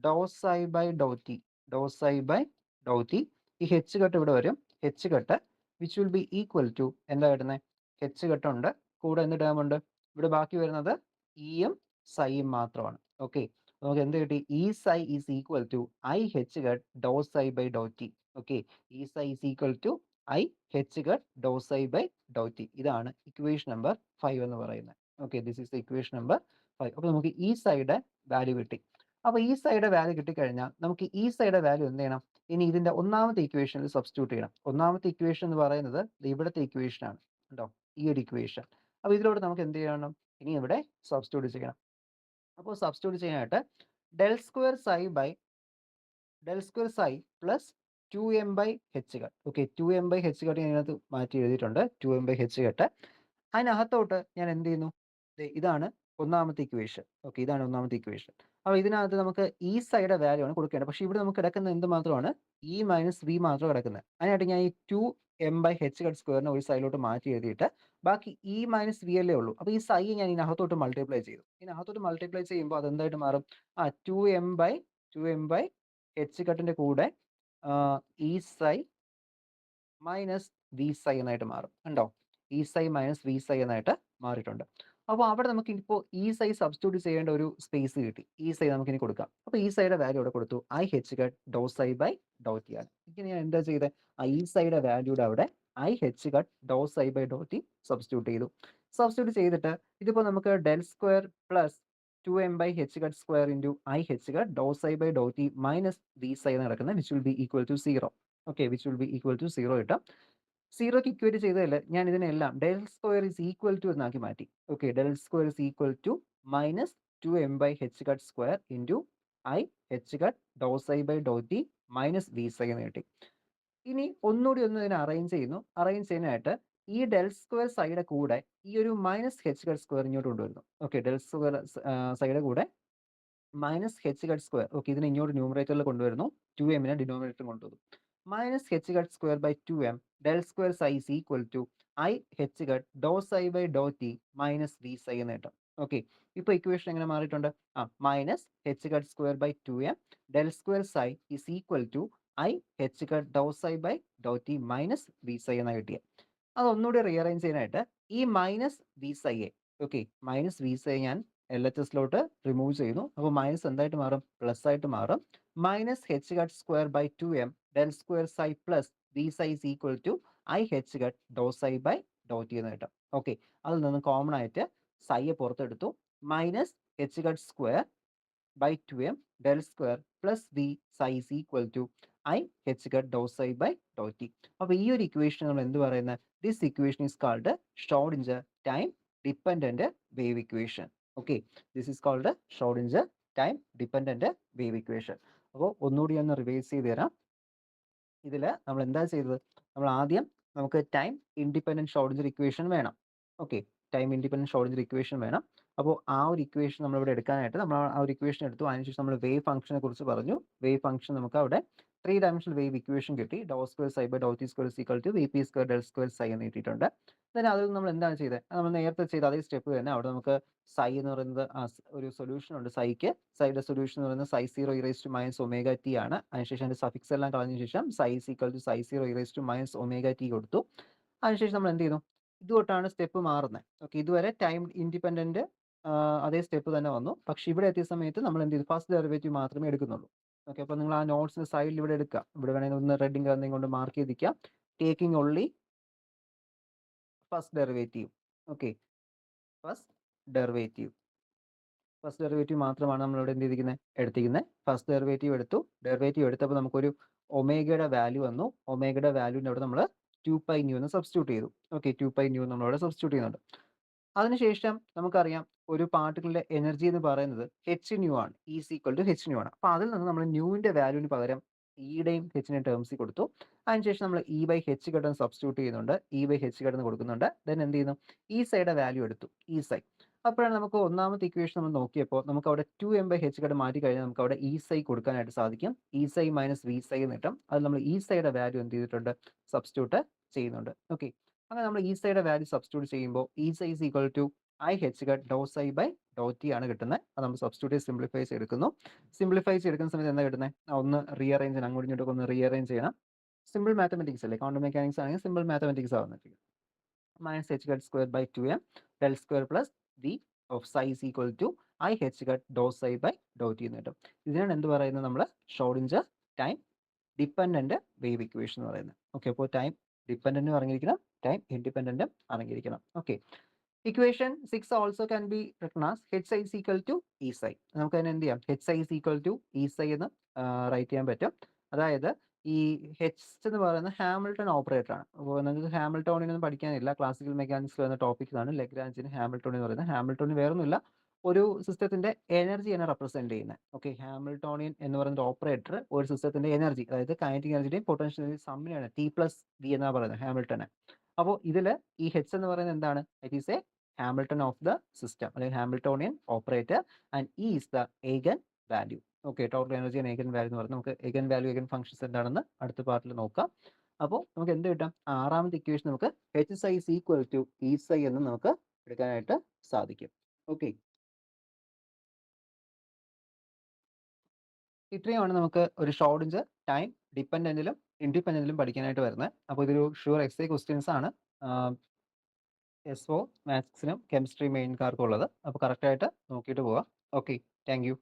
dose I by Dr T, dose I by Dr T. ഈ എച്ച് കട്ട് ഇവിടെ വരും. H cut which will be equal to എന്താ കിട്ടുന്നത്, എച്ച് കട്ടുണ്ട് കൂടെ എന്ത് ടേം ഉണ്ട്, ഇവിടെ ബാക്കി വരുന്നത് ഇയും സൈയും മാത്രമാണ്. ഓക്കെ, നമുക്ക് എന്ത് കിട്ടി? E psi is equal to I H cut do psi by Dr T. Okay, E psi is equal to I H cut do psi by Dr T. ഇതാണ് ഇക്വേഷൻ നമ്പർ 5 എന്ന് പറയുന്നത്. Okay, this is equation number 5. അപ്പോൾ നമുക്ക് ഈ side value കിട്ടി. അപ്പോൾ ഈ side value കിട്ടിക്കഴിഞ്ഞാൽ നമുക്ക് ഈ സൈഡ് വാല്യൂ എന്ത് ചെയ്യണം? ഇനി ഇതിന്റെ ഒന്നാമത്തെ ഇക്വേഷനിൽ സബ്സ്റ്റിറ്റ്യൂട്ട് ചെയ്യണം. ഒന്നാമത്തെ ഇക്വേഷൻ എന്ന് പറയുന്നത് ഇവിടുത്തെ ഇക്വേഷൻ ആണ് കേട്ടോ, ഈ ഒരു ഇക്വേഷൻ. അപ്പോൾ ഇതിലൂടെ നമുക്ക് എന്ത് ചെയ്യണം? ഇനി ഇവിടെ സബ്സ്റ്റിറ്റ്യൂട്ട് ചെയ്യണം. അപ്പോൾ സബ്സ്റ്റിറ്റ്യൂട്ട് ചെയ്യാനായിട്ട് del square psi by del square psi plus 2m by H cut. Okay, 2m by H cut ഞാൻ ഇതിനകത്ത് മാറ്റി എഴുതിയിട്ടുണ്ട്. 2m ബൈ എച്ച് കട്ട് അതിനകത്തോട്ട് ഞാൻ എന്ത് ചെയ്യുന്നു? ഇതാണ് ഒന്നാമത്തെ ഇക്വേഷൻ. ഓക്കെ, ഇതാണ് ഒന്നാമത്തെ ഇക്വേഷൻ. അപ്പോൾ ഇതിനകത്ത് നമുക്ക് ഈ സൈഡ് വാല്യൂ ആണ് കൊടുക്കേണ്ടത്. പക്ഷേ ഇവിടെ നമുക്ക് കിടക്കുന്നത് എന്ത് മാത്രമാണ്? ഇ മൈനസ് വി മാത്രം കിടക്കുന്നത്. അതിനായിട്ട് ഞാൻ ഈ 2m ബൈ എച്ച് കട്ട് സ്ക്വയറിനെ ഒരു സൈഡിലോട്ട് മാറ്റി എഴുതിയിട്ട് ബാക്കി ഇ മൈനസ് വി അല്ലേ ഉള്ളൂ. അപ്പോൾ ഈ സൈ ഞാൻ ഇതിനകത്തോട്ട് മൾട്ടിപ്ലൈ ചെയ്തു. ഇതിനകത്തോട്ട് മൾട്ടിപ്ലൈ ചെയ്യുമ്പോൾ അതെന്തായിട്ട് മാറും? 2m ബൈ എച്ച് കട്ടിന്റെ കൂടെ ഇ സൈ മൈനസ് വി സൈ എന്നായിട്ട് മാറും. കണ്ടോ? ഇ സൈ മൈനസ് വി സൈ എന്നായിട്ട് മാറിയിട്ടുണ്ട്. അപ്പോൾ അവിടെ നമുക്ക് ഇപ്പോൾ ഇ സൈ സബ്സ്റ്റിറ്റ്യൂട്ട് ചെയ്യേണ്ട ഒരു സ്പേസ് കിട്ടി. ഇ സൈ നമുക്ക് ഇനി കൊടുക്കാം. അപ്പോൾ ഈ സൈയുടെ വാല്യൂ ഇവിടെ കൊടുത്തു. I H cut Dr psi by Dr T ആണ്. ഇനി ഞാൻ എന്താ ചെയ്തത്? ഈ സൈയുടെ വാല്യൂടെ അവിടെ i H cut Dr psi by Dr t substitute ചെയ്തു. സബ്സ്റ്റിറ്റ്യൂട്ട് ചെയ്തിട്ട് ഇതിപ്പോൾ നമുക്ക് del square plus 2m by H cut square into i H cut Dr psi by Dr t minus v psi എന്ന് നടക്കുന്നത് which will be equal to 0. Okay, which will be equal to 0 കിട്ടാം. 0ക്ക് equate ചെയ്തതല്ല, ഞാൻ ഇതിനെല്ലാം del square is equal to എന്നാക്കി മാറ്റി. Okay, del square is equal to minus 2m by H cut square into i H cut Dr psi by Dr t minus v psi എന്ന് കിട്ടി. ഇനി ഒന്നുകൂടി ഒന്ന് ഇതിനെ അറേഞ്ച് ചെയ്യുന്നു. അറേഞ്ച് ചെയ്യാനായിട്ട് ഈ ഡെൽ സ്ക്വയർ സൈഡ് കൂടെ ഈ ഒരു മൈനസ് എച്ച് കട്ട് സ്ക്വയർ ഇങ്ങോട്ട് കൊണ്ടുവരുന്നു. ഓക്കെ, ഡെൽ സ്ക്വയർ സൈഡ് കൂടെ minus H cut square. Okay, ഇതിനെ ഇങ്ങോട്ട് ന്യൂമറേറ്ററിൽ കൊണ്ടുവരുന്നു. 2mനെ ഡിനോമിനേറ്റർ കൊണ്ടുവന്നു. Minus H cut square by 2m del square psi is equal to I H cut Dr psi by Dr t minus v psi എന്ന് കിട്ടും. Okay, ഇപ്പോൾ ഇക്വേഷൻ എങ്ങനെ മാറിയിട്ടുണ്ട്? Minus H cut square by 2m del square psi is equal to I H cut Dr psi by Dr t minus v psi എന്ന് കിട്ടിയത്. അത് ഒന്നുകൂടി rearrange ചെയ്യാനായിട്ട് ഈ മൈനസ് വി സൈ എ, ഓക്കെ, മൈനസ് വി സൈ ഞാൻ L H എസിലോട്ട് remove ചെയ്യുന്നു. അപ്പോൾ മൈനസ് എന്തായിട്ട് മാറും? പ്ലസ് ആയിട്ട് മാറും. Minus H cut square by 2m del square psi plus V psi is equal to I H cut Dr psi by Dr T എന്ന് കിട്ടും. Okay, അതിൽ നിന്ന് കോമൺ ആയിട്ട് സൈയെ പുറത്തെടുത്തു. Minus H cut square by 2m del square plus V psi is equal to I H cut Dr psi by Dr T. അപ്പോൾ ഈ ഒരു ഇക്വേഷൻ നമ്മൾ എന്ത് പറയുന്നത്? This equation is called Schrödinger time dependent wave equation. Okay, this is called Schrodinger time dependent wave equation. അപ്പോൾ ഒന്നുകൂടി ഒന്ന് റിവൈസ് ചെയ്ത് തരാം. ഇതിൽ നമ്മൾ എന്താ ചെയ്തത്? നമ്മൾ ആദ്യം നമുക്ക് ടൈം ഇൻഡിപെൻഡന്റ് ഷ്രോഡിഞ്ചർ ഇക്വേഷൻ വേണം. Okay, time independent Schrodinger equation വേണം. അപ്പോൾ ആ ഒരു ഇക്വേഷൻ നമ്മളിവിടെ എടുക്കാനായിട്ട് നമ്മൾ ആ ഒരു ഇക്വേഷൻ എടുത്തു. അതിനുശേഷം നമ്മൾ വേവ് ഫംഗ്ഷനെ കുറിച്ച് പറഞ്ഞു. വേവ് ഫംഗ്ഷൻ നമുക്ക് അവിടെ 3 ഡയമെൻഷണൽ വേവ് ഇക്വേഷൻ കിട്ടി. ഡോ square psi by Dr t square is equal to V P square del square psi എന്ന് കിട്ടിയിട്ടുണ്ട്. then അതിൽ നമ്മൾ എന്താണ് ചെയ്തത്? നമ്മൾ നേരത്തെ ചെയ്ത അതേ സ്റ്റെപ്പ് തന്നെ അവിടെ നമുക്ക് സൈ എന്ന് പറയുന്നത് ഒരു സൊല്യൂഷൻ ഉണ്ട്. സൈക്ക് സൈയുടെ സൊല്യൂഷൻ എന്ന് പറയുന്നത് psi 0 E raise to minus omega T ആണ്. അതിനുശേഷം അതിന്റെ സഫിക്സ് എല്ലാം കളഞ്ഞ ശേഷം psi is equal to psi 0 E raise to minus omega T കൊടുത്തു. അതിനുശേഷം നമ്മൾ എന്ത് ചെയ്യുന്നു? ഇതുതൊട്ടാണ് സ്റ്റെപ്പ് മാറുന്നത്. ഓക്കെ, ഇതുവരെ ടൈം ഇൻഡിപെൻഡന്റ് അതേ സ്റ്റെപ്പ് തന്നെ വന്നു. പക്ഷെ ഇവിടെ എത്തിയ സമയത്ത് നമ്മൾ എന്ത് ചെയ്തു? ഫസ്റ്റ് ഡെറിവേറ്റീവ് മാത്രമേ എടുക്കുന്നുള്ളൂ. ഓക്കെ, അപ്പോൾ നിങ്ങൾ ആ നോട്ട്സിന്റെ സൈഡിൽ ഇവിടെ എടുക്കുക. ഇവിടെ വേണമെങ്കിൽ ഒന്ന് റെഡിങ് കളറിനെയും കൊണ്ട് മാർക്ക് ചെയ്തിരിക്കുക. Taking only first derivative. Okay, first derivative മാത്രമാണ് നമ്മൾ ഇവിടെ എന്ത് ചെയ്തിരിക്കുന്നത്? എടുത്തിരിക്കുന്നത്. ഫസ്റ്റ് ഡെറിവേറ്റീവ് എടുത്തു. ഡെറിവേറ്റീവ് എടുത്തപ്പോൾ നമുക്കൊരു ഒമേഗയുടെ വാല്യൂ വന്നു. ഒമേഗയുടെ വാല്യൂവിൻ്റെ അവിടെ നമ്മൾ 2π ന്യൂ എന്ന് സബ്സ്റ്റിറ്റ്യൂട്ട് ചെയ്തു. ഓക്കെ, 2π ന്യൂ നമ്മളവിടെ സബ്സ്റ്റിറ്റ്യൂട്ട് ചെയ്യുന്നുണ്ട്. അതിനുശേഷം നമുക്കറിയാം ഒരു പാർട്ടിക്കിളിന്റെ എനർജി എന്ന് പറയുന്നത് എച്ച് ന്യൂ ആണ്. Is equal to H nu ആണ്. അപ്പോൾ അതിൽ നിന്ന് നമ്മൾ ന്യൂവിന്റെ വാല്യൂവിന് പകരം ഇയുടെയും എച്ചിന്റെയും ടേംസിൽ കൊടുത്തു. അതിനുശേഷം നമ്മൾ ഇ ബൈ എച്ച് ഘട്ടം സബ്സ്റ്റിറ്റ്യൂട്ട് ചെയ്യുന്നുണ്ട്. ഇ ബൈ എച്ച് ഘട്ടം കൊടുക്കുന്നുണ്ട്. ദെൻ എന്ത് ചെയ്യുന്നു? ഈ സൈഡ് വാല്യൂ എടുത്തു. ഈ സൈഡ് അപ്പോഴാണ് നമുക്ക് ഒന്നാമത്തെ ഇക്വേഷൻ നമ്മൾ നോക്കിയപ്പോൾ നമുക്ക് അവിടെ 2m ബൈ എച്ച് ഘട്ടം മാറ്റി കഴിഞ്ഞാൽ നമുക്ക് അവിടെ ഇ സൈ കൊടുക്കാനായിട്ട് സാധിക്കും. ഇ സൈ മൈനസ് വി സൈ എന്ന് കിട്ടും. അത് നമ്മൾ ഈ സൈഡ് വാല്യൂ എന്ത് ചെയ്തിട്ടുണ്ട്? സബ്സ്റ്റിറ്റ്യൂട്ട് ചെയ്യുന്നുണ്ട്. ഓക്കെ, അങ്ങനെ നമ്മൾ ഈ സൈഡ് വാല്യൂ സബ്സ്റ്റിറ്റ്യൂട്ട് ചെയ്യുമ്പോൾ E psi is equal to I H cut Dr psi by Dr T ആണ് കിട്ടുന്നത്. അത് നമ്മൾ സബ്സ്റ്റിറ്റ്യൂട്ട് സിംപ്ലിഫൈ ചെയ്തെടുക്കുന്നു. സിംപ്ലിഫൈ ചെയ്തെടുക്കുന്ന സമയത്ത് എന്താ കിട്ടുന്നത്? ഒന്ന് റീഅറേഞ്ച് ചെയ്യണം, അങ്ങോട്ടും ഇങ്ങോട്ടൊക്കെ ഒന്ന് റീഅറേഞ്ച് ചെയ്യണം. സിമ്പിൾ മാത്തമെറ്റിക്സ് അല്ലേ, ക്വാണ്ടം മെക്കാനിക്സ് ആണെങ്കിൽ സിമ്പിൾ മാത്തമെറ്റിക്സ് ആവുന്നത്. Minus H cut square by 2m del square plus V of psi is equal to I H cut Dr psi by Dr T എന്ന് കിട്ടും. ഇതിനാണ് എന്ത് പറയുന്നത് നമ്മൾ Schrodinger time dependent wave equation എന്ന് പറയുന്നത്. ഓക്കെ, അപ്പോൾ ടൈം ഡിപ്പെൻഡന്റ് പറഞ്ഞിരിക്കണം, ടൈം ഇൻഡിപെൻഡന്റും അറിഞ്ഞിരിക്കണം. Okay, equation 6 also can be written as H I equal to e സൈ. നമുക്ക് അതിനെ എന്ത് ചെയ്യാം, h I equal to e psi എന്ന് റൈറ്റ് ചെയ്യാൻ പറ്റും. അതായത് ഈ എച്ച് എന്ന് പറയുന്നത് ഹാമിൽട്ടൺ ഓപ്പറേറ്റർ ആണ്. അപ്പോൾ നിങ്ങൾക്ക് ഹാമിൽട്ടോണിനൊന്നും പഠിക്കാനില്ല, ക്ലാസിക്കൽ മെക്കാനിക്സിൽ വരുന്ന ടോപ്പിക്സാണ് ലെഗ്രാഞ്ചിന് ഹാമിൽട്ടോൺ എന്ന് പറയുന്നത്. ഹാമിൽട്ടോണിന് വേറൊന്നുമില്ല, ഒരു സിസ്റ്റത്തിന്റെ എനർജിയാണ് റെപ്രസെന്റ് ചെയ്യുന്നത്. ഓക്കെ, ഹാമിൽട്ടോണിയൻ എന്ന് പറയുന്ന ഓപ്പറേറ്റർ ഒരു സിസ്റ്റത്തിന്റെ എനർജി, അതായത് കൈനറ്റിക് എനർജിയുടെയും പൊട്ടൻഷ്യൽ എനർജി സമ്മിനാണ് ടി പ്ലസ് വി എന്നാണ് പറയുന്നത് ഹാമിൽട്ടനെ. അപ്പോൾ ഇതിൽ ഈ എച്ച് എന്ന് പറയുന്നത് എന്താണ്, it is a Hamilton of the system അല്ലെങ്കിൽ Hamiltonian operator and e is the eigen value. Okay, total energy and eigen value എന്ന് പറയുന്നത് നമുക്ക് ഏഗൻ വാല്യൂ ഏഗൻ ഫംഗ്ഷൻസ് എന്താണെന്ന് അടുത്ത പാർട്ടിൽ നോക്കാം. അപ്പോൾ നമുക്ക് എന്ത് കിട്ടാം, ആറാമത്തെ ഇക്വേഷൻ നമുക്ക് h psi is equal to e psi എന്ന് നമുക്ക് എടുക്കാനായിട്ട് സാധിക്കും. ഓക്കെ, ഇത്രയുമാണ് നമുക്ക് ഒരു ഷ്രോഡിഞ്ചർ ടൈം ഡിപ്പെൻഡന്റിലും ഇൻഡിപെൻഡന്റിലും പഠിക്കാനായിട്ട് വരുന്നത്. അപ്പോൾ ഇതൊരു ഷുവർ എക്സൈ ക്വസ്റ്റ്യൻസ് ആണ് എസ് ഒ മാത്സിനും കെമിസ്ട്രി മെയിൻകാർക്കും ഉള്ളത്. അപ്പോൾ കറക്റ്റായിട്ട് നോക്കിയിട്ട് പോവാം. Okay, thank you.